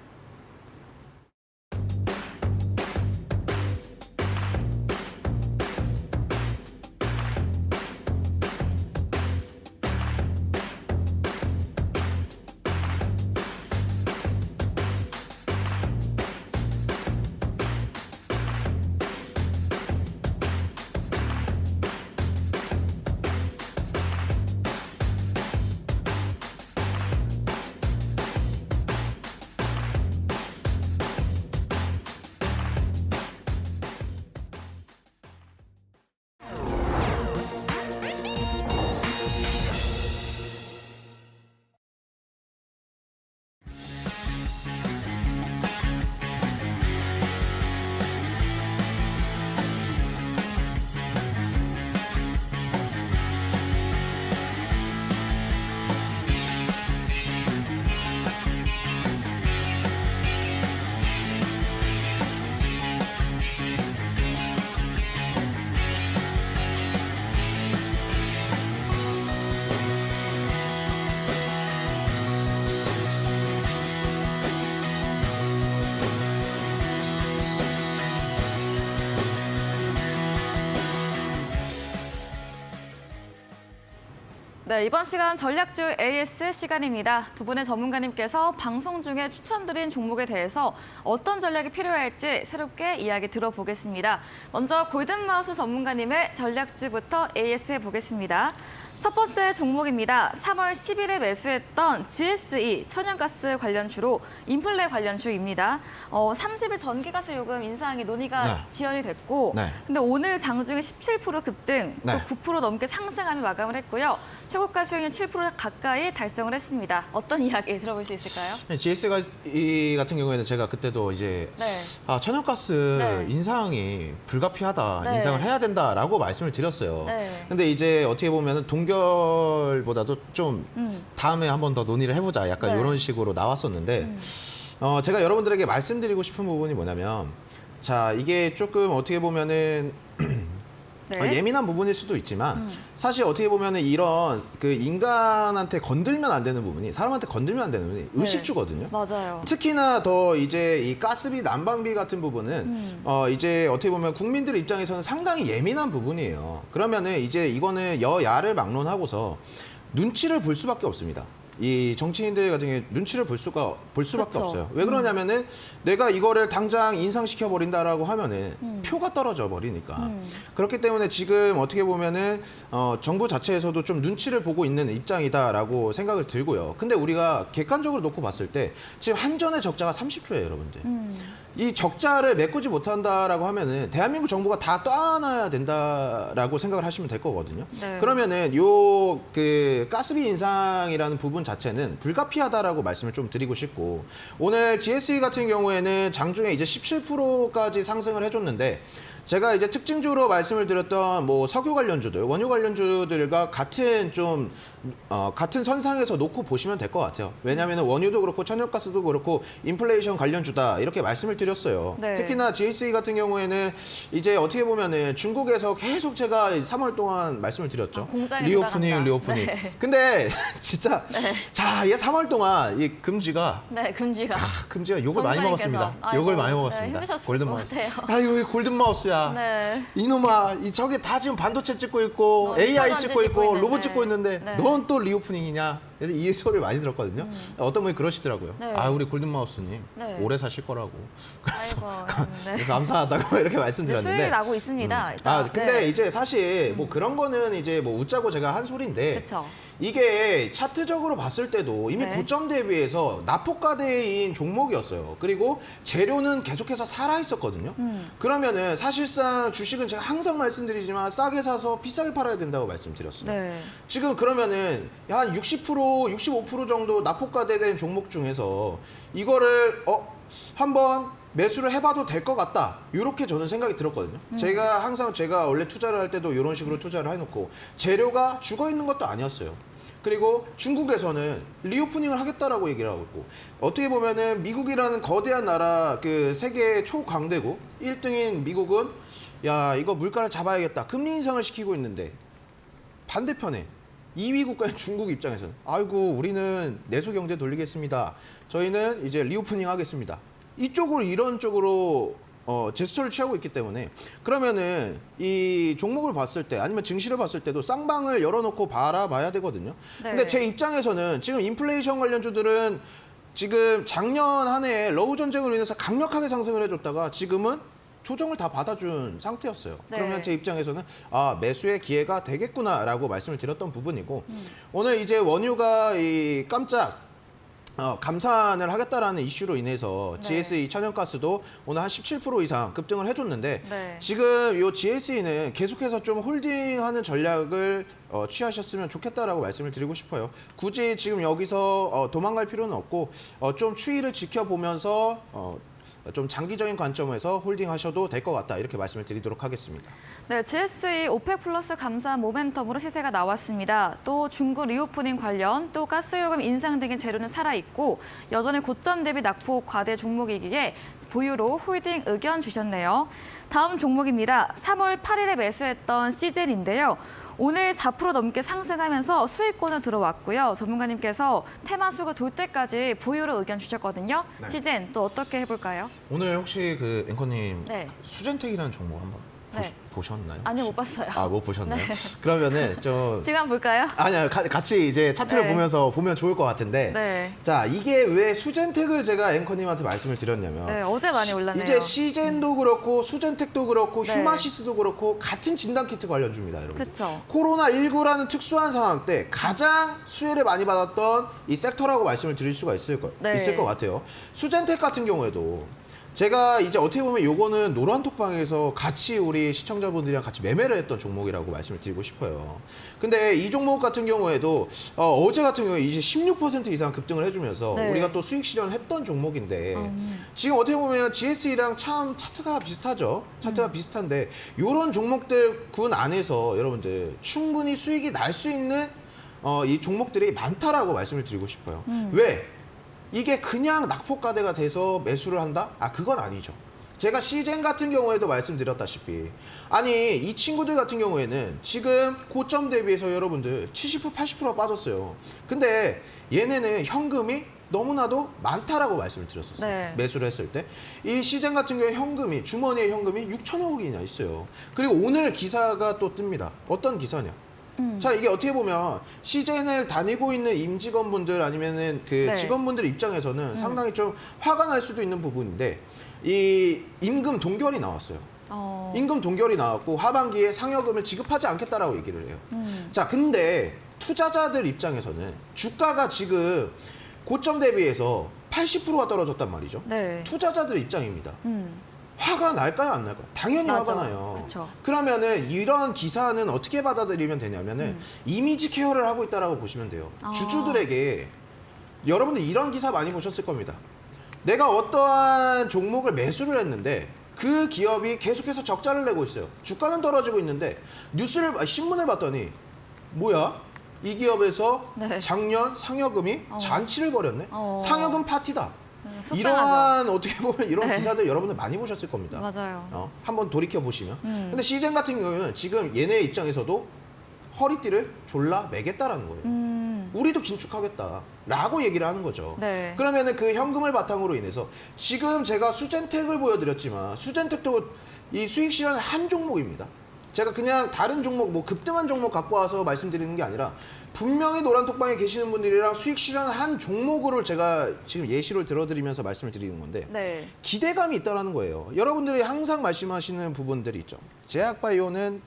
Speaker 1: 네, 이번 시간 전략주 AS 시간입니다. 두 분의 전문가님께서 방송 중에 추천드린 종목에 대해서 어떤 전략이 필요할지 새롭게 이야기 들어보겠습니다. 먼저 골든마우스 전문가님의 전략주부터 AS 해보겠습니다. 첫 번째 종목입니다. 3월 10일에 매수했던 GSE 천연가스 관련주로 인플레 관련주입니다. 30일 전기가스 요금 인상이 논의가
Speaker 2: 네.
Speaker 1: 지연이 됐고
Speaker 2: 네.
Speaker 1: 근데 오늘 장중에 17% 급등,
Speaker 2: 네.
Speaker 1: 또 9% 넘게 상승하며 마감을 했고요. 최고가 수익률 7% 가까이 달성을 했습니다. 어떤 이야기 들어볼 수 있을까요?
Speaker 2: GS가 이 같은 경우에는 제가 그때도 이제
Speaker 1: 네.
Speaker 2: 천연가스
Speaker 1: 네.
Speaker 2: 인상이 불가피하다,
Speaker 1: 네.
Speaker 2: 인상을 해야 된다라고 말씀을 드렸어요.
Speaker 1: 네.
Speaker 2: 근데 이제 어떻게 보면은 동결보다도 좀 다음에 한 번 더 논의를 해보자, 약간
Speaker 1: 네.
Speaker 2: 이런 식으로 나왔었는데 제가 여러분들에게 말씀드리고 싶은 부분이 뭐냐면, 자, 이게 조금 어떻게 보면은
Speaker 1: 네.
Speaker 2: 예민한 부분일 수도 있지만 사실 어떻게 보면은 이런 그 인간한테 건들면 안 되는 부분이, 사람한테 건들면 안 되는 부분이 의식주거든요.
Speaker 1: 맞아요.
Speaker 2: 특히나 더 이제 이 가스비, 난방비 같은 부분은 이제 어떻게 보면 국민들 입장에서는 상당히 예민한 부분이에요. 그러면은 이제 이거는 여야를 막론하고서 눈치를 볼 수밖에 없습니다. 이 정치인들 같은 경우에 눈치를 볼 수밖에
Speaker 1: 그렇죠.
Speaker 2: 없어요. 왜 그러냐면은 내가 이거를 당장 인상시켜 버린다라고 하면은 표가 떨어져 버리니까. 그렇기 때문에 지금 어떻게 보면은 정부 자체에서도 좀 눈치를 보고 있는 입장이다라고 생각을 들고요. 근데 우리가 객관적으로 놓고 봤을 때 지금 한전의 적자가 30조예요, 여러분들. 이 적자를 메꾸지 못한다라고 하면은 대한민국 정부가 다 떠안아야 된다라고 생각을 하시면 될 거거든요.
Speaker 1: 네.
Speaker 2: 그러면은 요 그 가스비 인상이라는 부분 자체는 불가피하다라고 말씀을 좀 드리고 싶고, 오늘 GSE 같은 경우에는 장중에 이제 17%까지 상승을 해줬는데, 제가 이제 특징주로 말씀을 드렸던 뭐 석유 관련주들, 원유 관련주들과 같은 좀 같은 선상에서 놓고 보시면 될 것 같아요. 왜냐하면 원유도 그렇고 천연가스도 그렇고 인플레이션 관련주다, 이렇게 말씀을 드렸어요.
Speaker 1: 네.
Speaker 2: 특히나 GSE 같은 경우에는 이제 어떻게 보면은 중국에서 계속 제가 3월 동안 말씀을 드렸죠.
Speaker 1: 공장에
Speaker 2: 리오프닝.
Speaker 1: 들어간다. 네.
Speaker 2: 근데 진짜 자, 얘 3월 동안 이 금지가
Speaker 1: 네, 금지가.
Speaker 2: 금지가 욕을 많이
Speaker 1: 전문가님께서.
Speaker 2: 먹었습니다.
Speaker 1: 아이고,
Speaker 2: 욕을 많이
Speaker 1: 네,
Speaker 2: 먹었습니다.
Speaker 1: 힘드셨을
Speaker 2: 골든마우스.
Speaker 1: 것 같아요.
Speaker 2: 아이고, 골든마우스야.
Speaker 1: 네.
Speaker 2: 이놈아, 이 저게 다 지금 반도체 찍고 있고 AI
Speaker 1: 전원지
Speaker 2: 찍고 있고
Speaker 1: 찍고
Speaker 2: 로봇
Speaker 1: 있는데.
Speaker 2: 찍고 있는데
Speaker 1: 네.
Speaker 2: 넌 또 리오프닝이냐? 그래서 이 소리를 많이 들었거든요. 어떤 분이 그러시더라고요.
Speaker 1: 네.
Speaker 2: 아, 우리 골든마우스님
Speaker 1: 네.
Speaker 2: 오래 사실 거라고. 그래서
Speaker 1: 아이고, 네.
Speaker 2: 감사하다고 이렇게
Speaker 1: 이제
Speaker 2: 말씀드렸는데.
Speaker 1: 수익이 나고 있습니다. 일단.
Speaker 2: 아, 근데
Speaker 1: 네.
Speaker 2: 이제 사실 뭐 그런 거는 이제 뭐 웃자고 제가 한 소리인데
Speaker 1: 그쵸.
Speaker 2: 이게 차트적으로 봤을 때도 이미
Speaker 1: 네.
Speaker 2: 고점 대비해서 낙폭과대인 종목이었어요. 그리고 재료는 계속해서 살아있었거든요. 그러면은 사실상 주식은 제가 항상 말씀드리지만 싸게 사서 비싸게 팔아야 된다고 말씀드렸어요.
Speaker 1: 네.
Speaker 2: 지금 그러면은 한 60%, 65% 정도 낙폭과대된 종목 중에서 이거를 한번 매수를 해봐도 될 것 같다. 이렇게 저는 생각이 들었거든요. 제가 항상 원래 투자를 할 때도 이런 식으로 투자를 해놓고 재료가 죽어 있는 것도 아니었어요. 그리고 중국에서는 리오프닝을 하겠다라고 얘기를 하고 있고 어떻게 보면은 미국이라는 거대한 나라 그 세계 초강대국 1등인 미국은 야 이거 물가를 잡아야겠다. 금리 인상을 시키고 있는데 반대편에 2위 국가인 중국 입장에서는 아이고 우리는 내수 경제 돌리겠습니다. 저희는 이제 리오프닝 하겠습니다. 이쪽으로 이런 쪽으로 제스처를 취하고 있기 때문에 그러면은 이 종목을 봤을 때 아니면 증시를 봤을 때도 쌍방을 열어놓고 바라봐야 되거든요.
Speaker 1: 네.
Speaker 2: 근데 제 입장에서는 지금 인플레이션 관련주들은 지금 작년 한 해에 러우 전쟁으로 인해서 강력하게 상승을 해줬다가 지금은 조정을 다 받아준 상태였어요.
Speaker 1: 네.
Speaker 2: 그러면 제 입장에서는 아 매수의 기회가 되겠구나라고 말씀을 드렸던 부분이고 오늘 이제 원유가 이 깜짝 감산을 하겠다라는 이슈로 인해서
Speaker 1: 네.
Speaker 2: GSE 천연가스도 오늘 한 17% 이상 급등을 해줬는데
Speaker 1: 네.
Speaker 2: 지금 이 GSE는 계속해서 좀 홀딩하는 전략을 취하셨으면 좋겠다라고 말씀을 드리고 싶어요. 굳이 지금 여기서 도망갈 필요는 없고 좀 추이를 지켜보면서 좀 장기적인 관점에서 홀딩하셔도 될 것 같다 이렇게 말씀을 드리도록 하겠습니다.
Speaker 1: 네, GSE 오펙 플러스 감산 모멘텀으로 시세가 나왔습니다. 또 중국 리오프닝 관련, 또 가스요금 인상 등의 재료는 살아있고 여전히 고점 대비 낙폭 과대 종목이기에 보유로 홀딩 의견 주셨네요. 다음 종목입니다. 3월 8일에 매수했던 시젠인데요. 오늘 4% 넘게 상승하면서 수익권을 들어왔고요. 전문가님께서 테마수가 돌 때까지 보유로 의견 주셨거든요.
Speaker 2: 네.
Speaker 1: 시젠 또 어떻게 해볼까요?
Speaker 2: 오늘 혹시 그 앵커님
Speaker 1: 네.
Speaker 2: 수젠텍이라는 종목 한번
Speaker 1: 네.
Speaker 2: 보셨나요?
Speaker 1: 아니요, 못 봤어요.
Speaker 2: 아, 못 보셨나요?
Speaker 1: 네.
Speaker 2: 그러면은 좀
Speaker 1: 지금 한번 볼까요?
Speaker 2: 아니요, 같이 이제 차트를
Speaker 1: 네.
Speaker 2: 보면서 보면 좋을 것 같은데.
Speaker 1: 네.
Speaker 2: 자, 이게 왜 수젠텍을 제가 앵커님한테 말씀을 드렸냐면.
Speaker 1: 네, 어제 많이 올랐네요.
Speaker 2: 이제 시젠도 그렇고 수젠텍도 그렇고
Speaker 1: 네.
Speaker 2: 휴마시스도 그렇고 같은 진단키트 관련주입니다, 여러분.
Speaker 1: 그렇죠.
Speaker 2: 코로나19라는 특수한 상황 때 가장 수혜를 많이 받았던 이 섹터라고 말씀을 드릴 수가 있을 것 같아요. 수젠텍 같은 경우에도 제가 이제 어떻게 보면 요거는 노란톡방에서 같이 우리 시청자분들이랑 같이 매매를 했던 종목이라고 말씀을 드리고 싶어요. 근데 이 종목 같은 경우에도 어제 같은 경우에 이제 16% 이상 급등을 해주면서
Speaker 1: 네.
Speaker 2: 우리가 또 수익 실현했던 종목인데 지금 어떻게 보면 GSE랑 참 차트가 비슷하죠. 차트가 비슷한데 이런 종목들 군 안에서 여러분들 충분히 수익이 날 수 있는 이 종목들이 많다라고 말씀을 드리고 싶어요. 왜? 이게 그냥 낙폭과대가 돼서 매수를 한다? 아, 그건 아니죠. 제가 시젠 같은 경우에도 말씀드렸다시피 아니 이 친구들 같은 경우에는 지금 고점 대비해서 여러분들 70%, 80%가 빠졌어요. 근데 얘네는 현금이 너무나도 많다라고 말씀을 드렸었어요.
Speaker 1: 네.
Speaker 2: 매수를 했을 때. 이 시젠 같은 경우에 현금이 주머니에 현금이 6천억이나 있어요. 그리고 오늘 기사가 또 뜹니다. 어떤 기사냐? 자, 이게 어떻게 보면 시젠을 다니고 있는 임직원분들 아니면은 그
Speaker 1: 네.
Speaker 2: 직원분들 입장에서는 상당히 좀 화가 날 수도 있는 부분인데 이 임금 동결이 나왔어요. 임금 동결이 나왔고 하반기에 상여금을 지급하지 않겠다라고 얘기를 해요. 자, 근데 투자자들 입장에서는 주가가 지금 고점 대비해서 80%가 떨어졌단 말이죠.
Speaker 1: 네.
Speaker 2: 투자자들 입장입니다. 화가 날까요, 안 날까요? 당연히
Speaker 1: 맞아.
Speaker 2: 화가 나요.
Speaker 1: 그쵸.
Speaker 2: 그러면은 이런 기사는 어떻게 받아들이면 되냐면은 이미지 케어를 하고 있다라고 보시면 돼요. 주주들에게 여러분들 이런 기사 많이 보셨을 겁니다. 내가 어떠한 종목을 매수를 했는데 그 기업이 계속해서 적자를 내고 있어요. 주가는 떨어지고 있는데 신문을 봤더니 뭐야? 이 기업에서
Speaker 1: 네.
Speaker 2: 작년 상여금이 잔치를 벌였네. 상여금 파티다.
Speaker 1: 속상하죠.
Speaker 2: 이러한 어떻게 보면 이런
Speaker 1: 네.
Speaker 2: 기사들 여러분들 많이 보셨을 겁니다.
Speaker 1: 맞아요.
Speaker 2: 한번 돌이켜 보시면. 근데 시젠 같은 경우는 지금 얘네 입장에서도 허리띠를 졸라 매겠다라는 거예요. 우리도 긴축하겠다라고 얘기를 하는 거죠.
Speaker 1: 네.
Speaker 2: 그러면은 그 현금을 바탕으로 인해서 지금 제가 수젠텍을 보여드렸지만 수젠텍도 이 수익 실현의 한 종목입니다. 제가 그냥 다른 종목, 뭐 급등한 종목 갖고 와서 말씀드리는 게 아니라 분명히 노란톡방에 계시는 분들이랑 수익 실현한 종목으로 제가 지금 예시를 들어드리면서 말씀을 드리는 건데
Speaker 1: 네.
Speaker 2: 기대감이 있다는 거예요. 여러분들이 항상 말씀하시는 부분들이 있죠. 제약바이오는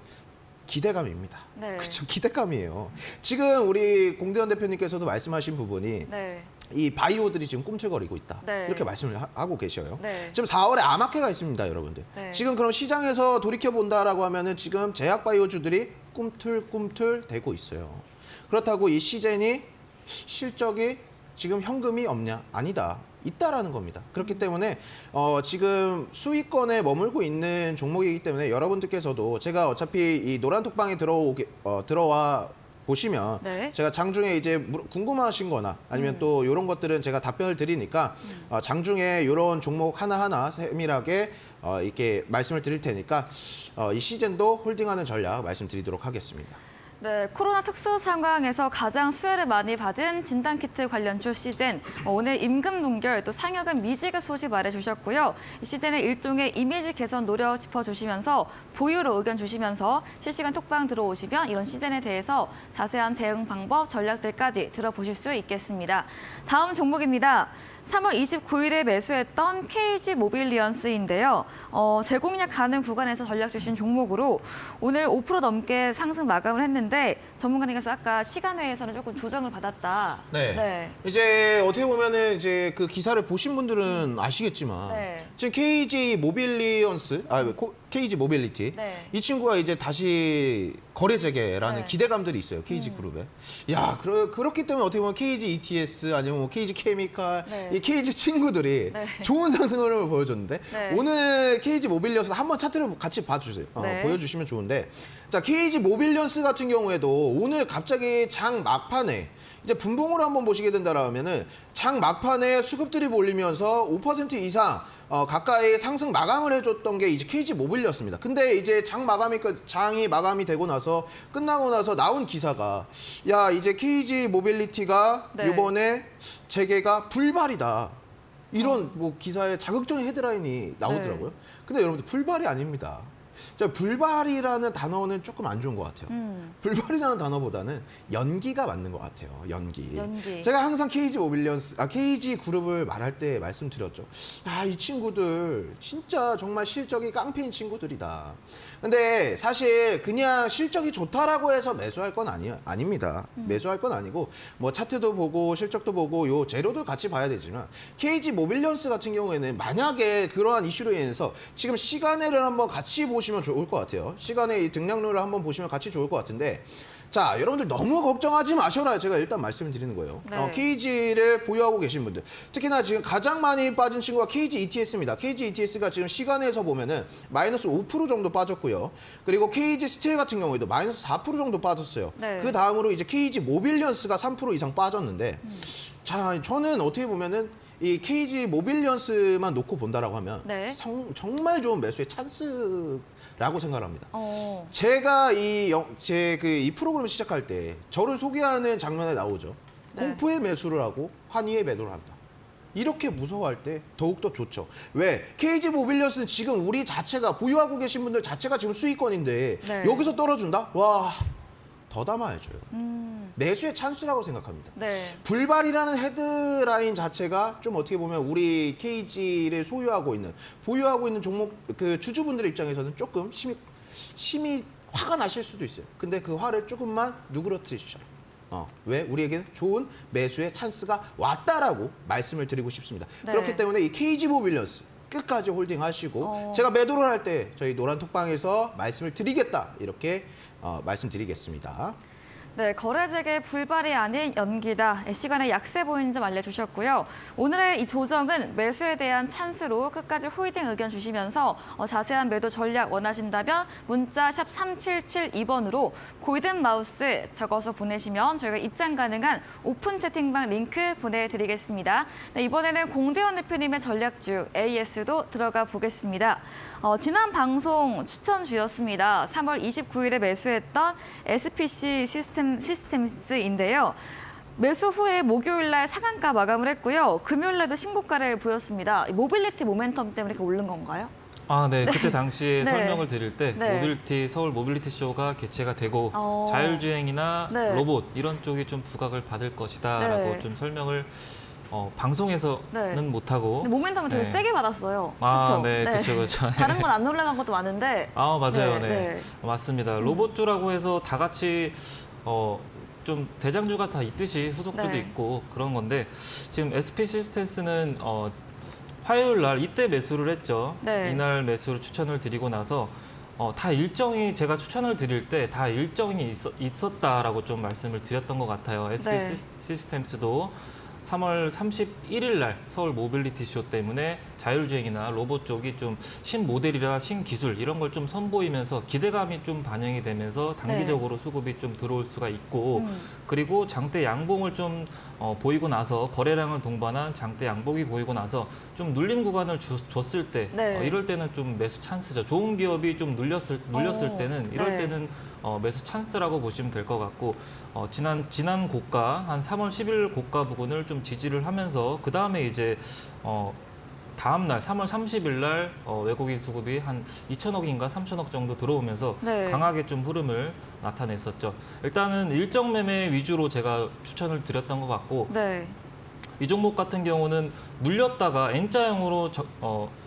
Speaker 2: 기대감입니다.
Speaker 1: 네.
Speaker 2: 그렇죠. 기대감이에요. 지금 우리 공대현 대표님께서도 말씀하신 부분이
Speaker 1: 네.
Speaker 2: 이 바이오들이 지금 꿈틀거리고 있다.
Speaker 1: 네.
Speaker 2: 이렇게 말씀을 하고 계셔요.
Speaker 1: 네.
Speaker 2: 지금 4월에 암학회가 있습니다, 여러분들.
Speaker 1: 네.
Speaker 2: 지금 그럼 시장에서 돌이켜본다라고 하면은 지금 제약바이오주들이 꿈틀꿈틀 대고 있어요. 그렇다고 이 시젠이 실적이 지금 현금이 없냐? 아니다. 있다라는 겁니다. 그렇기 때문에 지금 수익권에 머물고 있는 종목이기 때문에 여러분들께서도 제가 어차피 이 노란톡방에 들어와 보시면
Speaker 1: 네.
Speaker 2: 제가 장중에 이제 궁금하신 거나 아니면 또 이런 것들은 제가 답변을 드리니까 장중에 이런 종목 하나하나 세밀하게 이렇게 말씀을 드릴 테니까 이 시즌도 홀딩하는 전략 말씀드리도록 하겠습니다.
Speaker 1: 네, 코로나 특수 상황에서 가장 수혜를 많이 받은 진단키트 관련주 시즌. 오늘 임금 동결 또 상여금 미지급 소식 말해주셨고요. 이 시즌의 일종의 이미지 개선 노력 짚어주시면서 보유로 의견 주시면서 실시간 톡방 들어오시면 이런 시즌에 대해서 자세한 대응 방법, 전략들까지 들어보실 수 있겠습니다. 다음 종목입니다. 3월 29일에 매수했던 KG 모빌리언스인데요. 재공략 가능 구간에서 전략 주신 종목으로 오늘 5% 넘게 상승 마감을 했는데 전문가님께서 아까 시간외에서는 조금 조정을 받았다.
Speaker 2: 네. 이제 어떻게 보면은 이제 그 기사를 보신 분들은 아시겠지만
Speaker 1: 네.
Speaker 2: 지금 KG 모빌리언스, KG 모빌리티
Speaker 1: 네.
Speaker 2: 이 친구가 이제 다시 거래 재개라는
Speaker 1: 네.
Speaker 2: 기대감들이 있어요. KG 그룹에. 야, 그렇기 때문에 어떻게 보면 KG ETS 아니면 뭐 KG 케미칼
Speaker 1: 네.
Speaker 2: 이 KG 친구들이
Speaker 1: 네.
Speaker 2: 좋은 상승을 보여줬는데
Speaker 1: 네.
Speaker 2: 오늘 KG 모빌리언스 한번 차트를 같이 봐주세요.
Speaker 1: 네.
Speaker 2: 보여주시면 좋은데 자 KG 모빌리언스 같은 경우에도 오늘 갑자기 장 막판에 이제 분봉으로 한번 보시게 된다라면은 장 막판에 수급들이 몰리면서 5% 이상 가까이 상승 마감을 해줬던 게 이제 KG 모빌이었습니다. 근데 이제 장이 마감이 되고 나서 끝나고 나서 나온 기사가 야 이제 KG 모빌리티가
Speaker 1: 네.
Speaker 2: 이번에 재개가 불발이다. 이런 뭐 기사에 자극적인 헤드라인이 나오더라고요.
Speaker 1: 네.
Speaker 2: 근데 여러분들 불발이 아닙니다. 자, 불발이라는 단어는 조금 안 좋은 것 같아요. 불발이라는 단어보다는 연기가 맞는 것 같아요. 연기. 제가 항상 KG 그룹을 말할 때 말씀드렸죠. 아, 이 친구들 진짜 정말 실적이 깡패인 친구들이다. 근데 사실 그냥 실적이 좋다라고 해서 매수할 건 아닙니다. 매수할 건 아니고 뭐 차트도 보고 실적도 보고 요 재료도 같이 봐야 되지만 KG 모빌리언스 같은 경우에는 만약에 그러한 이슈로 인해서 지금 시간외를 한번 같이 보시면 좋을 것 같아요. 시간의 이 등락률을 한번 보시면 같이 좋을 것 같은데 자, 여러분들 너무 걱정하지 마셔라. 제가 일단 말씀을 드리는 거예요.
Speaker 1: 네.
Speaker 2: KG를 보유하고 계신 분들. 특히나 지금 가장 많이 빠진 친구가 KG ETS입니다. KG ETS가 지금 시간에서 보면은 마이너스 5% 정도 빠졌고요. 그리고 KG 스틸 같은 경우에도 마이너스 4% 정도 빠졌어요.
Speaker 1: 네.
Speaker 2: 그 다음으로 이제 KG 모빌리언스가 3% 이상 빠졌는데 자, 저는 어떻게 보면은 이 KG 모빌리언스만 놓고 본다라고 하면
Speaker 1: 네.
Speaker 2: 정말 좋은 매수의 찬스라고 생각합니다. 제가 이 프로그램을 시작할 때 저를 소개하는 장면에 나오죠.
Speaker 1: 네.
Speaker 2: 공포의 매수를 하고 환희의 매도를 한다. 이렇게 무서워할 때 더욱더 좋죠. 왜? KG 모빌리언스는 지금 우리 자체가 보유하고 계신 분들 자체가 지금 수익권인데
Speaker 1: 네.
Speaker 2: 여기서 떨어준다? 와, 더 담아야죠. 매수의 찬스라고 생각합니다.
Speaker 1: 네.
Speaker 2: 불발이라는 헤드라인 자체가 좀 어떻게 보면 우리 KG를 보유하고 있는 종목 그 주주분들 입장에서는 조금 심히 화가 나실 수도 있어요. 근데 그 화를 조금만 누그러뜨리시죠. 왜? 우리에게는 좋은 매수의 찬스가 왔다라고 말씀을 드리고 싶습니다.
Speaker 1: 네.
Speaker 2: 그렇기 때문에 이 KG 모빌리언스 끝까지 홀딩하시고 제가 매도를 할 때 저희 노란 톡방에서 말씀을 드리겠다 이렇게 말씀드리겠습니다.
Speaker 1: 네, 거래 재개 불발이 아닌 연기다. 시간에 약세 보이는 점 알려주셨고요. 오늘의 이 조정은 매수에 대한 찬스로 끝까지 홀딩 의견 주시면서 자세한 매도 전략 원하신다면 문자 샵 3772번으로 골든 마우스 적어서 보내시면 저희가 입장 가능한 오픈 채팅방 링크 보내드리겠습니다. 네, 이번에는 공대현 대표님의 전략주 AS도 들어가 보겠습니다. 지난 방송 추천주였습니다. 3월 29일에 매수했던 SPC 시스템스인데요. 매수 후에 목요일 날 상한가 마감을 했고요. 금요일 날도 신고가를 보였습니다. 모빌리티 모멘텀 때문에 이렇게 오른 건가요?
Speaker 3: 아, 네. 그때 당시에
Speaker 1: 네.
Speaker 3: 설명을 드릴 때
Speaker 1: 네.
Speaker 3: 서울 모빌리티 쇼가 개최가 되고 자율주행이나
Speaker 1: 네.
Speaker 3: 로봇 이런 쪽이 좀 부각을 받을 것이다라고
Speaker 1: 네.
Speaker 3: 좀 설명을 방송에서는
Speaker 1: 네.
Speaker 3: 못하고.
Speaker 1: 근데 모멘텀을 되게
Speaker 3: 네.
Speaker 1: 세게 받았어요.
Speaker 3: 아,
Speaker 1: 그쵸?
Speaker 3: 네, 그렇죠.
Speaker 1: 다른 건 안 올라간 것도 많은데.
Speaker 3: 아, 맞아요.
Speaker 1: 네,
Speaker 3: 네,
Speaker 1: 네.
Speaker 3: 맞습니다. 로봇주라고 해서 다 같이 좀 대장주가 다 있듯이 후속주도
Speaker 1: 네.
Speaker 3: 있고 그런 건데 지금 SP 시스템스는 화요일 날 이때 매수를 했죠.
Speaker 1: 네.
Speaker 3: 이날 매수를 추천을 드리고 나서 다 일정이 제가 추천을 드릴 때 다 일정이 있었다라고 좀 말씀을 드렸던 것 같아요. SP
Speaker 1: 네.
Speaker 3: 시스템스도 3월 31일 날 서울 모빌리티 쇼 때문에 자율주행이나 로봇 쪽이 좀 신모델이나 신기술 이런 걸 좀 선보이면서 기대감이 좀 반영이 되면서 단기적으로 수급이 좀 들어올 수가 있고 그리고 장대 양봉을 좀 보이고 나서 거래량을 동반한 장대 양봉이 보이고 나서 좀 눌림 구간을 줬을 때
Speaker 1: 네.
Speaker 3: 이럴 때는 좀 매수 찬스죠. 좋은 기업이 좀 눌렸을 때는 이럴
Speaker 1: 네.
Speaker 3: 때는 매수 찬스라고 보시면 될 것 같고 지난 고가 한 3월 10일 고가 부근을 좀 지지를 하면서 그 다음에 이제 다음 날 3월 30일 날 외국인 수급이 한 2천억인가 3천억 정도 들어오면서
Speaker 1: 네.
Speaker 3: 강하게 좀 흐름을 나타냈었죠. 일단은 일정 매매 위주로 제가 추천을 드렸던 것 같고
Speaker 1: 네.
Speaker 3: 이 종목 같은 경우는 눌렸다가 N자형으로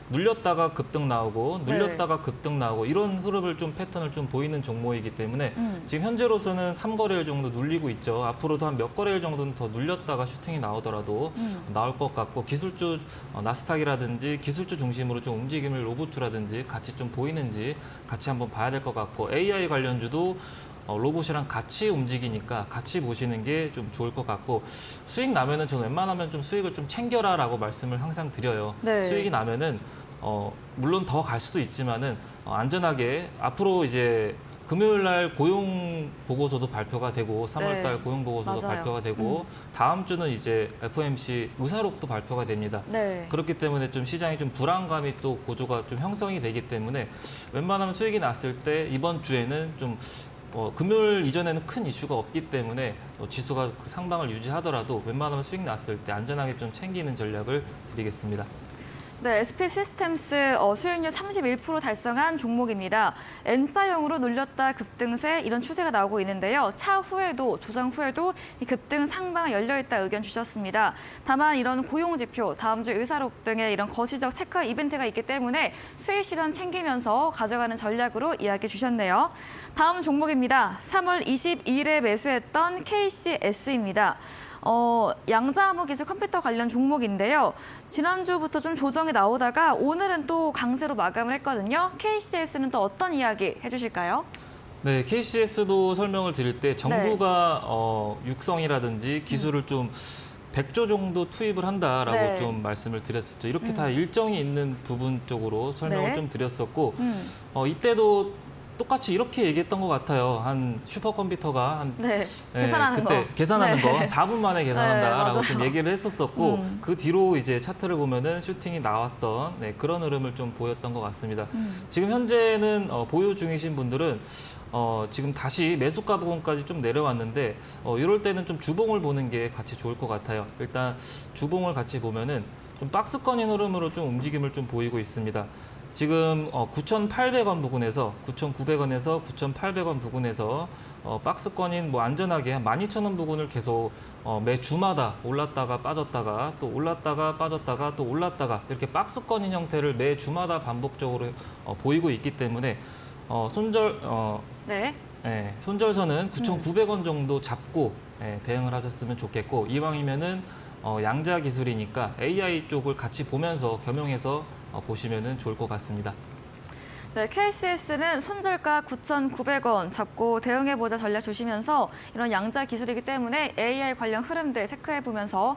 Speaker 3: 눌렸다가 급등 나오고 눌렸다가 급등 나오고 이런 흐름을 좀 패턴을 좀 보이는 종목이기 때문에 지금 현재로서는 3거래일 정도 눌리고 있죠. 앞으로도 한 몇 거래일 정도는 더 눌렸다가 슈팅이 나오더라도 나올 것 같고 기술주 나스닥이라든지 기술주 중심으로 좀 움직임을 로봇주라든지 같이 좀 보이는지 같이 한번 봐야 될 것 같고 AI 관련주도 로봇이랑 같이 움직이니까 같이 보시는 게 좀 좋을 것 같고 수익 나면은 저는 웬만하면 좀 수익을 좀 챙겨라라고 말씀을 항상 드려요.
Speaker 1: 네.
Speaker 3: 수익이 나면은 물론 더 갈 수도 있지만은 안전하게 앞으로 이제 금요일 날 고용 보고서도 발표가 되고 3월 달
Speaker 1: 네.
Speaker 3: 고용 보고서도
Speaker 1: 맞아요.
Speaker 3: 발표가 되고 다음 주는 이제 FOMC 의사록도 발표가 됩니다.
Speaker 1: 네.
Speaker 3: 그렇기 때문에 좀 시장이 좀 불안감이 또 고조가 좀 형성이 되기 때문에 웬만하면 수익이 났을 때 이번 주에는 좀 금요일 이전에는 큰 이슈가 없기 때문에 지수가 그 상방을 유지하더라도 웬만하면 수익 났을 때 안전하게 좀 챙기는 전략을 드리겠습니다.
Speaker 1: 네, SP 시스템스 수익률 31% 달성한 종목입니다. N자형으로 눌렸다 급등세 이런 추세가 나오고 있는데요. 차후에도 조정 후에도 이 급등 상방 열려있다 의견 주셨습니다. 다만 이런 고용지표, 다음 주 의사록 등의 이런 거시적 체크 이벤트가 있기 때문에 수익 실현 챙기면서 가져가는 전략으로 이야기 주셨네요. 다음 종목입니다. 3월 22일에 매수했던 KCS입니다. 양자암호 기술 컴퓨터 관련 종목인데요. 지난주부터 좀 조정이 나오다가 오늘은 또 강세로 마감을 했거든요. KCS는 또 어떤 이야기 해주실까요?
Speaker 3: 네, KCS도 설명을 드릴 때 정부가 육성이라든지 기술을 좀 100조 정도 투입을 한다라고
Speaker 1: 네.
Speaker 3: 좀 말씀을 드렸었죠. 이렇게 다 일정이 있는 부분 쪽으로 설명을
Speaker 1: 네.
Speaker 3: 좀 드렸었고 이때도 똑같이 이렇게 얘기했던 것 같아요. 한 슈퍼컴퓨터가 한
Speaker 1: 네, 계산하는
Speaker 3: 그때
Speaker 1: 거.
Speaker 3: 계산하는
Speaker 1: 네.
Speaker 3: 거 4분 만에 계산한다라고
Speaker 1: 네,
Speaker 3: 좀 얘기를 했었었고 그 뒤로 이제 차트를 보면은 슈팅이 나왔던 그런 흐름을 좀 보였던 것 같습니다. 지금 현재는 보유 중이신 분들은 지금 다시 매수가 부분까지 좀 내려왔는데 이럴 때는 좀 주봉을 보는 게 같이 좋을 것 같아요. 일단 주봉을 같이 보면은 좀 박스권인 흐름으로 좀 움직임을 좀 보이고 있습니다. 지금 9,800원 부근에서 9,900원에서 9,800원 부근에서 박스권인 뭐 안전하게 한 12,000원 부근을 계속 매 주마다 올랐다가 빠졌다가 또 올랐다가 빠졌다가 또 올랐다가 이렇게 박스권인 형태를 매 주마다 반복적으로 보이고 있기 때문에 손절선은 9,900원 정도 잡고 대응을 하셨으면 좋겠고 이왕이면은 양자 기술이니까 AI 쪽을 같이 보면서 겸용해서 보시면은 좋을 것 같습니다.
Speaker 1: 네, KCS는 손절가 9,900원 잡고 대응해보자 전략 주시면서 이런 양자 기술이기 때문에 AI 관련 흐름들 체크해보면서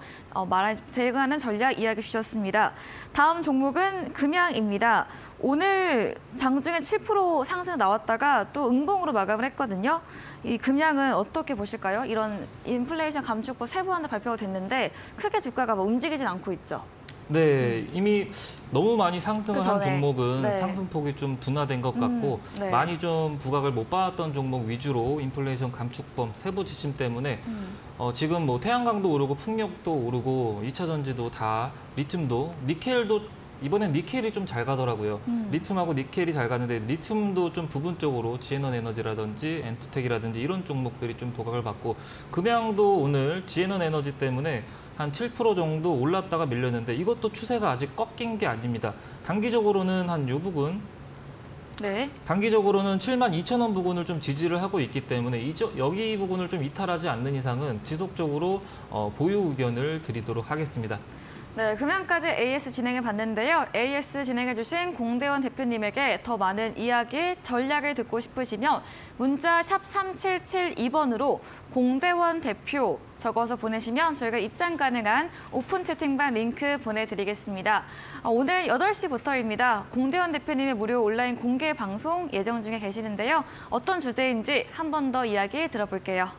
Speaker 1: 대응하는 전략 이야기 주셨습니다. 다음 종목은 금양입니다. 오늘 장중에 7% 상승 나왔다가 또 응봉으로 마감을 했거든요. 이 금양은 어떻게 보실까요? 이런 인플레이션 감축법 세부안도 발표가 됐는데 크게 주가가 움직이진 않고 있죠.
Speaker 3: 네, 이미 너무 많이 상승을 한
Speaker 1: 그전에.
Speaker 3: 종목은
Speaker 1: 네.
Speaker 3: 상승폭이 좀 둔화된 것 같고
Speaker 1: 네.
Speaker 3: 많이 좀 부각을 못 받았던 종목 위주로 인플레이션 감축법 세부 지침 때문에 지금 뭐 태양광도 오르고 풍력도 오르고 2차 전지도 다 리튬도 니켈도 이번엔 니켈이 좀 잘 가더라고요. 리튬하고 니켈이 잘 가는데 리튬도 좀 부분적으로 지에넌 에너지라든지 엔투텍이라든지 이런 종목들이 좀 부각을 받고 금양도 오늘 지에넌 에너지 때문에 한 7% 정도 올랐다가 밀렸는데 이것도 추세가 아직 꺾인 게 아닙니다. 단기적으로는 한 요 부분
Speaker 1: 네.
Speaker 3: 단기적으로는 72,000원 부근을 좀 지지를 하고 있기 때문에 여기 부분을 좀 이탈하지 않는 이상은 지속적으로 보유 의견을 드리도록 하겠습니다.
Speaker 1: 네, 금양까지 AS 진행해 봤는데요. AS 진행해 주신 공대원 대표님에게 더 많은 이야기, 전략을 듣고 싶으시면 문자 샵 3772번으로 공대원 대표 적어서 보내시면 저희가 입장 가능한 오픈 채팅방 링크 보내드리겠습니다. 오늘 8시부터입니다. 공대원 대표님의 무료 온라인 공개 방송 예정 중에 계시는데요. 어떤 주제인지 한 번 더 이야기 들어볼게요.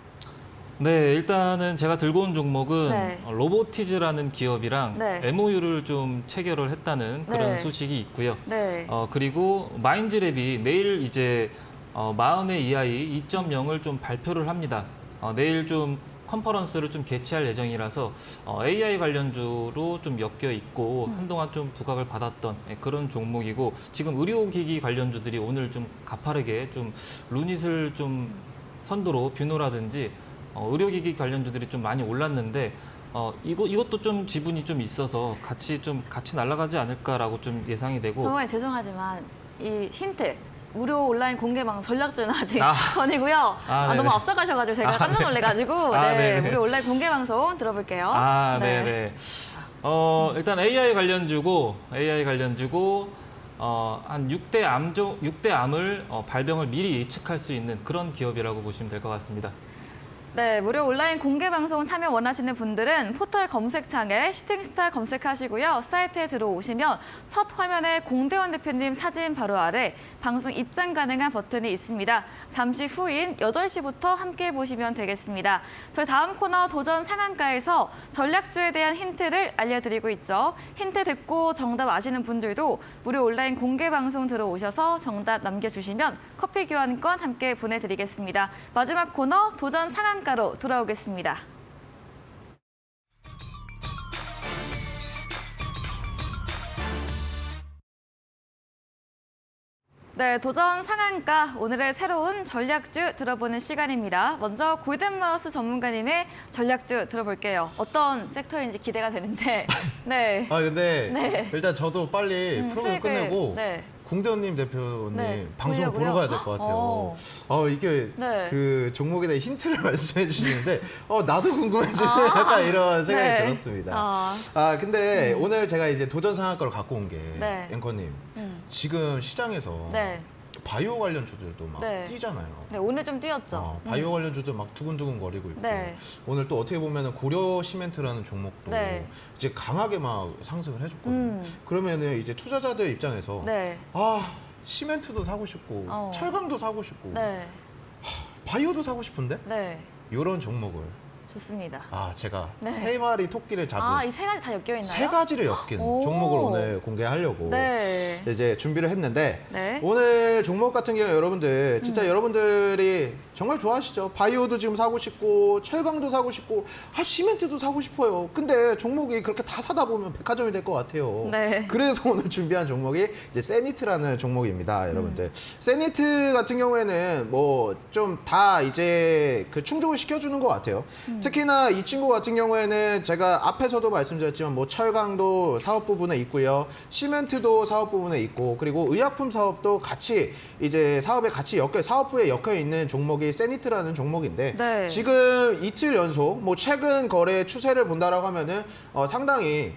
Speaker 3: 네, 일단은 제가 들고 온 종목은
Speaker 1: 네.
Speaker 3: 로보티즈라는 기업이랑
Speaker 1: 네.
Speaker 3: MOU를 좀 체결을 했다는 그런
Speaker 1: 네.
Speaker 3: 소식이 있고요.
Speaker 1: 네.
Speaker 3: 그리고 마인즈랩이 내일 이제 마음의 EI 2.0을 좀 발표를 합니다. 내일 좀 컨퍼런스를 좀 개최할 예정이라서 AI 관련주로 좀 엮여 있고 한동안 좀 부각을 받았던 그런 종목이고 지금 의료기기 관련주들이 오늘 좀 가파르게 좀 루닛을 좀 선두로 뷰노라든지 의료기기 관련주들이 좀 많이 올랐는데 이것도 좀 지분이 좀 있어서 같이 날아가지 않을까라고 좀 예상이 되고.
Speaker 1: 정말 죄송하지만 이 힌트. 무료 온라인 공개 방송 전략주는 아직
Speaker 3: 아.
Speaker 1: 전이고요.
Speaker 3: 네네.
Speaker 1: 너무 앞서가셔가지고 제가 깜짝 놀래가지고
Speaker 3: 네.
Speaker 1: 네, 무료 온라인 공개 방송 들어볼게요. 네.
Speaker 3: 네네. 일단 AI 관련주고 한 6대 암을 발병을 미리 예측할 수 있는 그런 기업이라고 보시면 될 것 같습니다.
Speaker 1: 네, 무료 온라인 공개 방송 참여 원하시는 분들은 포털 검색창에 슈팅스타 검색하시고요. 사이트에 들어오시면 첫 화면에 공대원 대표님 사진 바로 아래 방송 입장 가능한 버튼이 있습니다. 잠시 후인 8시부터 함께 보시면 되겠습니다. 저희 다음 코너 도전 상한가에서 전략주에 대한 힌트를 알려드리고 있죠. 힌트 듣고 정답 아시는 분들도 무료 온라인 공개 방송 들어오셔서 정답 남겨주시면 커피 교환권 함께 보내드리겠습니다. 마지막 코너 도전 상한가로 돌아오겠습니다. 네, 도전 상한가 오늘의 새로운 전략주 들어보는 시간입니다. 먼저 골든마우스 전문가님의 전략주 들어볼게요. 어떤 섹터인지 기대가 되는데. 네.
Speaker 2: 근데
Speaker 1: 네.
Speaker 2: 일단 저도 빨리 프로그램
Speaker 1: 수익을,
Speaker 2: 끝내고
Speaker 1: 네.
Speaker 2: 공대원님 대표님
Speaker 1: 네,
Speaker 2: 방송
Speaker 1: 보려고요?
Speaker 2: 보러 가야 될 것 같아요. 이게
Speaker 1: 네.
Speaker 2: 그 종목에 대해 힌트를 말씀해 주시는데 나도 궁금해지는
Speaker 1: 아.
Speaker 2: 약간 이런 생각이
Speaker 1: 네.
Speaker 2: 들었습니다. 근데 오늘 제가 이제 도전 상한가로 갖고 온 게
Speaker 1: 네.
Speaker 2: 앵커님 지금 시장에서
Speaker 1: 네.
Speaker 2: 바이오 관련주들도 막
Speaker 1: 네.
Speaker 2: 뛰잖아요.
Speaker 1: 네, 오늘 좀 뛰었죠.
Speaker 2: 바이오 관련주도 막 두근두근 거리고 있고
Speaker 1: 네.
Speaker 2: 오늘 또 어떻게 보면 고려 시멘트라는 종목도
Speaker 1: 네.
Speaker 2: 이제 강하게 막 상승을 해줬거든요. 그러면은 이제 투자자들 입장에서
Speaker 1: 네.
Speaker 2: 시멘트도 사고 싶고 철강도 사고 싶고
Speaker 1: 네.
Speaker 2: 바이오도 사고 싶은데
Speaker 1: 네.
Speaker 2: 이런 종목을
Speaker 1: 좋습니다.
Speaker 2: 제가
Speaker 1: 네.
Speaker 2: 3마리 토끼를 잡은
Speaker 1: 이 세 가지 다 엮여 있나요?
Speaker 2: 3가지를 엮인
Speaker 1: 오.
Speaker 2: 종목을 오늘 공개하려고
Speaker 1: 네.
Speaker 2: 이제 준비를 했는데
Speaker 1: 네.
Speaker 2: 오늘 종목 같은 경우 여러분들 진짜 여러분들이 정말 좋아하시죠. 바이오도 지금 사고 싶고 철강도 사고 싶고 시멘트도 사고 싶어요. 근데 종목이 그렇게 다 사다 보면 백화점이 될 것 같아요.
Speaker 1: 네.
Speaker 2: 그래서 오늘 준비한 종목이 이제 세니트라는 종목입니다, 여러분들. 세니트 같은 경우에는 뭐 좀 다 이제 그 충족을 시켜주는 것 같아요. 특히나 이 친구 같은 경우에는 제가 앞에서도 말씀드렸지만 뭐 철강도 사업 부분에 있고요. 시멘트도 사업 부분에 있고 그리고 의약품 사업도 같이 이제 사업에 같이 사업부에 엮여 있는 종목이 세니트라는 종목인데
Speaker 1: 네.
Speaker 2: 지금 이틀 연속 뭐 최근 거래 추세를 본다라고 하면은 상당히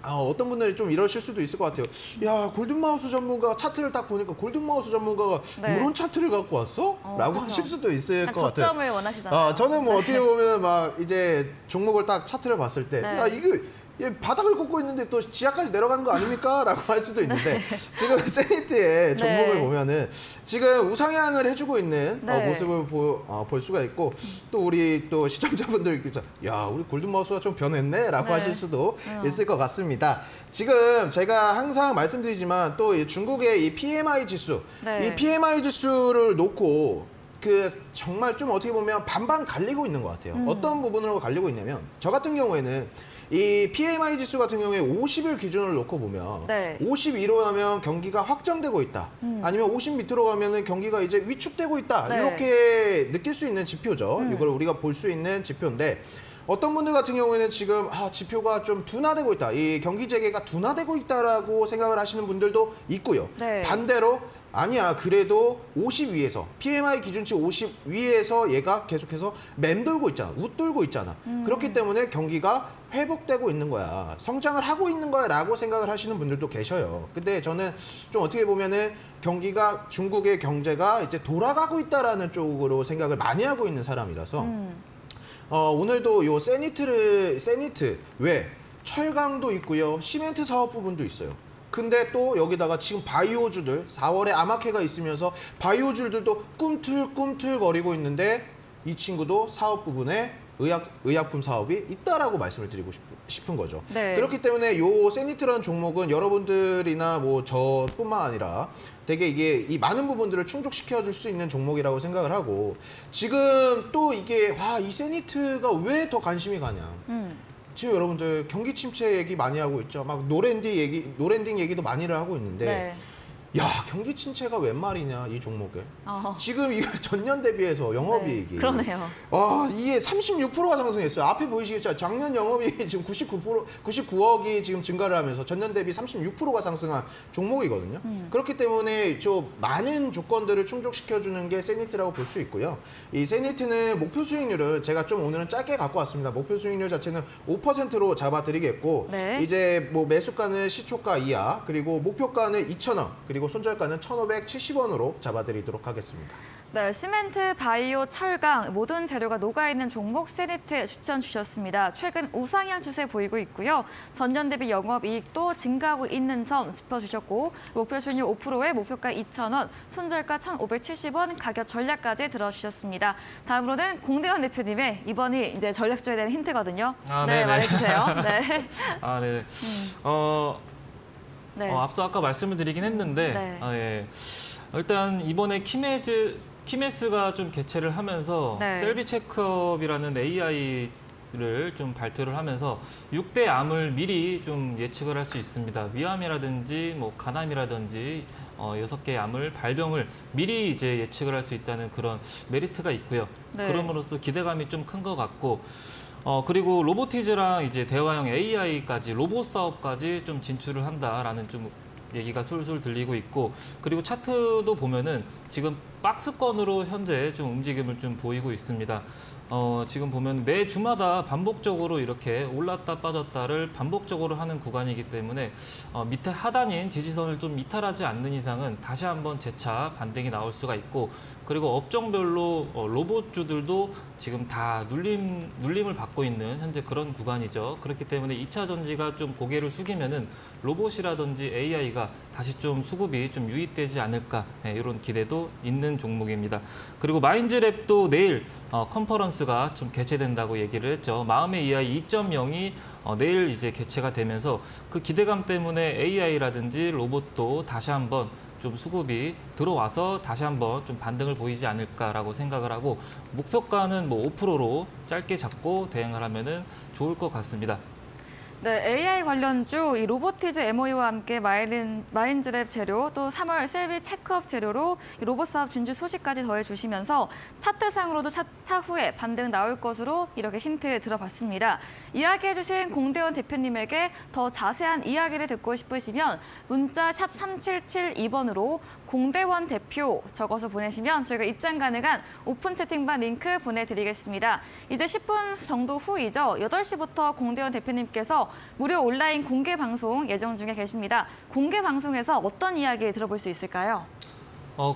Speaker 2: 어떤 분들이 좀 이러실 수도 있을 것 같아요. 야, 골든마우스 전문가 차트를 딱 보니까 골든마우스 전문가가
Speaker 1: 네.
Speaker 2: 이런 차트를 갖고 왔어? 라고
Speaker 1: 그렇죠.
Speaker 2: 하실 수도 있을 것 같아요.
Speaker 1: 저점을 원하시잖아요.
Speaker 2: 저는 뭐 어떻게 보면 막 이제 종목을 딱 차트를 봤을 때,
Speaker 1: 네.
Speaker 2: 야, 이게 얘 바닥을 걷고 있는데 또 지하까지 내려가는 거 아닙니까? 라고 할 수도 있는데 지금 세니트의 종목을
Speaker 1: 네.
Speaker 2: 보면은 지금 우상향을 해주고 있는
Speaker 1: 네.
Speaker 2: 모습을 볼 수가 있고 또 우리 또 시청자분들께서 야, 우리 골든마우스가 좀 변했네? 라고
Speaker 1: 네.
Speaker 2: 하실 수도 있을 것 같습니다. 지금 제가 항상 말씀드리지만 또 이 중국의 이 PMI 지수,
Speaker 1: 네.
Speaker 2: 이 PMI 지수를 놓고 정말 좀 어떻게 보면 반반 갈리고 있는 것 같아요. 어떤 부분으로 갈리고 있냐면 저 같은 경우에는 이 PMI 지수 같은 경우에 50일 기준을 놓고 보면
Speaker 1: 네.
Speaker 2: 50 위로 가면 경기가 확장되고 있다. 아니면 50 밑으로 가면은 경기가 이제 위축되고 있다.
Speaker 1: 네.
Speaker 2: 이렇게 느낄 수 있는 지표죠. 이걸 우리가 볼 수 있는 지표인데 어떤 분들 같은 경우에는 지금 지표가 좀 둔화되고 있다. 이 경기 재개가 둔화되고 있다라고 생각을 하시는 분들도 있고요.
Speaker 1: 네.
Speaker 2: 반대로 아니야 그래도 50 위에서 PMI 기준치 50 위에서 얘가 계속해서 맴돌고 있잖아. 웃돌고 있잖아. 그렇기 때문에 경기가 회복되고 있는 거야. 성장을 하고 있는 거야 라고 생각을 하시는 분들도 계셔요. 근데 저는 좀 어떻게 보면은 경기가 중국의 경제가 이제 돌아가고 있다라는 쪽으로 생각을 많이 하고 있는 사람이라서 오늘도 요 세니트 외 철강도 있고요. 시멘트 사업 부분도 있어요. 근데 또 여기다가 지금 바이오주들 4월에 암흑해가 있으면서 바이오주들도 꿈틀꿈틀거리고 있는데 이 친구도 사업 부분에 의약품 사업이 있다라고 말씀을 드리고 싶은 거죠.
Speaker 1: 네.
Speaker 2: 그렇기 때문에 요 세니트라는 종목은 여러분들이나 뭐 저뿐만 아니라 되게 이게 이 많은 부분들을 충족시켜 줄 수 있는 종목이라고 생각을 하고 지금 또 이게 이 세니트가 왜 더 관심이 가냐. 지금 여러분들 경기 침체 얘기 많이 하고 있죠. 막 노랜딩 얘기도 많이를 하고 있는데
Speaker 1: 네.
Speaker 2: 야 경기 침체가 웬 말이냐 이 종목에.
Speaker 1: 어.
Speaker 2: 지금 이거 전년 대비해서 영업이익이
Speaker 1: 네, 그러네요.
Speaker 2: 이게 36%가 상승했어요. 앞에 보이시겠죠? 작년 영업이익이 지금 99억이 지금 증가를 하면서 전년 대비 36%가 상승한 종목이거든요. 그렇기 때문에 좀 많은 조건들을 충족시켜주는 게 세니트라고 볼 수 있고요. 이 세니트는 목표 수익률을 제가 좀 오늘은 짧게 갖고 왔습니다. 목표 수익률 자체는 5%로 잡아드리겠고
Speaker 1: 네.
Speaker 2: 이제 뭐 매수가는 시초가 이하 그리고 목표가는 2,000원 그리고 손절가는 1,570원으로 잡아드리도록 하겠습니다.
Speaker 1: 네, 시멘트, 바이오, 철강 모든 재료가 녹아있는 종목 세니트 추천 주셨습니다. 최근 우상향 추세 보이고 있고요. 전년 대비 영업이익도 증가하고 있는 점 짚어주셨고 목표 수익률 5%에 목표가 2,000원, 손절가 1,570원, 가격 전략까지 들어주셨습니다. 다음으로는 공대원 대표님의 이번이 이제 전략주에 대한 힌트거든요. 네,
Speaker 3: 네네.
Speaker 1: 말해주세요. 네.
Speaker 3: 네.
Speaker 1: 네.
Speaker 3: 앞서 아까 말씀을 드리긴 했는데
Speaker 1: 네.
Speaker 3: 예. 일단 이번에 키메스가 좀 개최를 하면서
Speaker 1: 네.
Speaker 3: 셀비 체크업이라는 AI를 좀 발표를 하면서 6대 암을 미리 좀 예측을 할 수 있습니다. 위암이라든지 뭐 간암이라든지 6개의 암을 발병을 미리 이제 예측을 할 수 있다는 그런 메리트가 있고요.
Speaker 1: 네.
Speaker 3: 그럼으로써 기대감이 좀 큰 것 같고 그리고 로보티즈랑 이제 대화형 AI까지 로봇 사업까지 좀 진출을 한다라는 좀 얘기가 솔솔 들리고 있고 그리고 차트도 보면은 지금 박스권으로 현재 좀 움직임을 좀 보이고 있습니다. 지금 보면 매 주마다 반복적으로 이렇게 올랐다 빠졌다를 반복적으로 하는 구간이기 때문에 밑에 하단인 지지선을 좀 이탈하지 않는 이상은 다시 한번 재차 반등이 나올 수가 있고 그리고 업종별로 로봇주들도 지금 다 눌림을 받고 있는 현재 그런 구간이죠. 그렇기 때문에 2차 전지가 좀 고개를 숙이면은 로봇이라든지 AI가 다시 좀 수급이 좀 유입되지 않을까 이런 기대도 있는 종목입니다. 그리고 마인즈랩도 내일 컨퍼런스가 좀 개최된다고 얘기를 했죠. 마음의 EI 2.0이 내일 이제 개최가 되면서 그 기대감 때문에 AI라든지 로봇도 다시 한번 좀 수급이 들어와서 다시 한번 좀 반등을 보이지 않을까라고 생각을 하고 목표가는 뭐 5%로 짧게 잡고 대응을 하면은 좋을 것 같습니다.
Speaker 1: 네, AI 관련주 이 로보티즈 MOU와 함께 마인즈랩 재료 또 3월 셀비 체크업 재료로 이 로봇 사업 진주 소식까지 더해주시면서 차트상으로도 차후에 반등 나올 것으로 이렇게 힌트 들어봤습니다. 이야기해주신 공대원 대표님에게 더 자세한 이야기를 듣고 싶으시면 문자 샵 3772번으로 공대원 대표 적어서 보내시면 저희가 입장 가능한 오픈 채팅방 링크 보내드리겠습니다. 이제 10분 정도 후이죠. 8시부터 공대원 대표님께서 무료 온라인 공개 방송 예정 중에 계십니다. 공개 방송에서 어떤 이야기 들어볼 수 있을까요?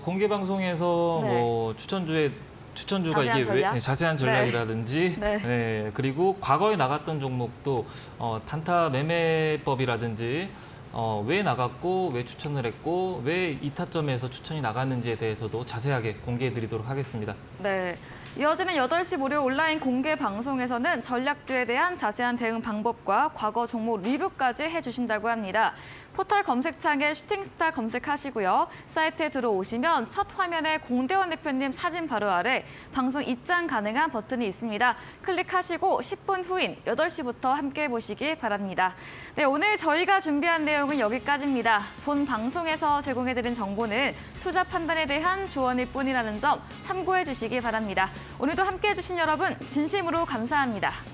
Speaker 3: 공개 방송에서
Speaker 1: 네.
Speaker 3: 뭐 추천주가
Speaker 1: 자세한
Speaker 3: 이게
Speaker 1: 전략?
Speaker 3: 자세한 전략이라든지
Speaker 1: 네.
Speaker 3: 그리고 과거에 나갔던 종목도 단타 매매법이라든지 왜 나갔고 왜 추천을 했고 왜 이 타점에서 추천이 나갔는지에 대해서도 자세하게 공개해드리도록 하겠습니다.
Speaker 1: 네. 이어지는 8시 무료 온라인 공개 방송에서는 전략주에 대한 자세한 대응 방법과 과거 종목 리뷰까지 해주신다고 합니다. 포털 검색창에 슈팅스타 검색하시고요. 사이트에 들어오시면 첫 화면에 공대원 대표님 사진 바로 아래 방송 입장 가능한 버튼이 있습니다. 클릭하시고 10분 후인 8시부터 함께 보시기 바랍니다. 네, 오늘 저희가 준비한 내용은 여기까지입니다. 본 방송에서 제공해드린 정보는 투자 판단에 대한 조언일 뿐이라는 점 참고해 주시기 바랍니다. 오늘도 함께해 주신 여러분 진심으로 감사합니다.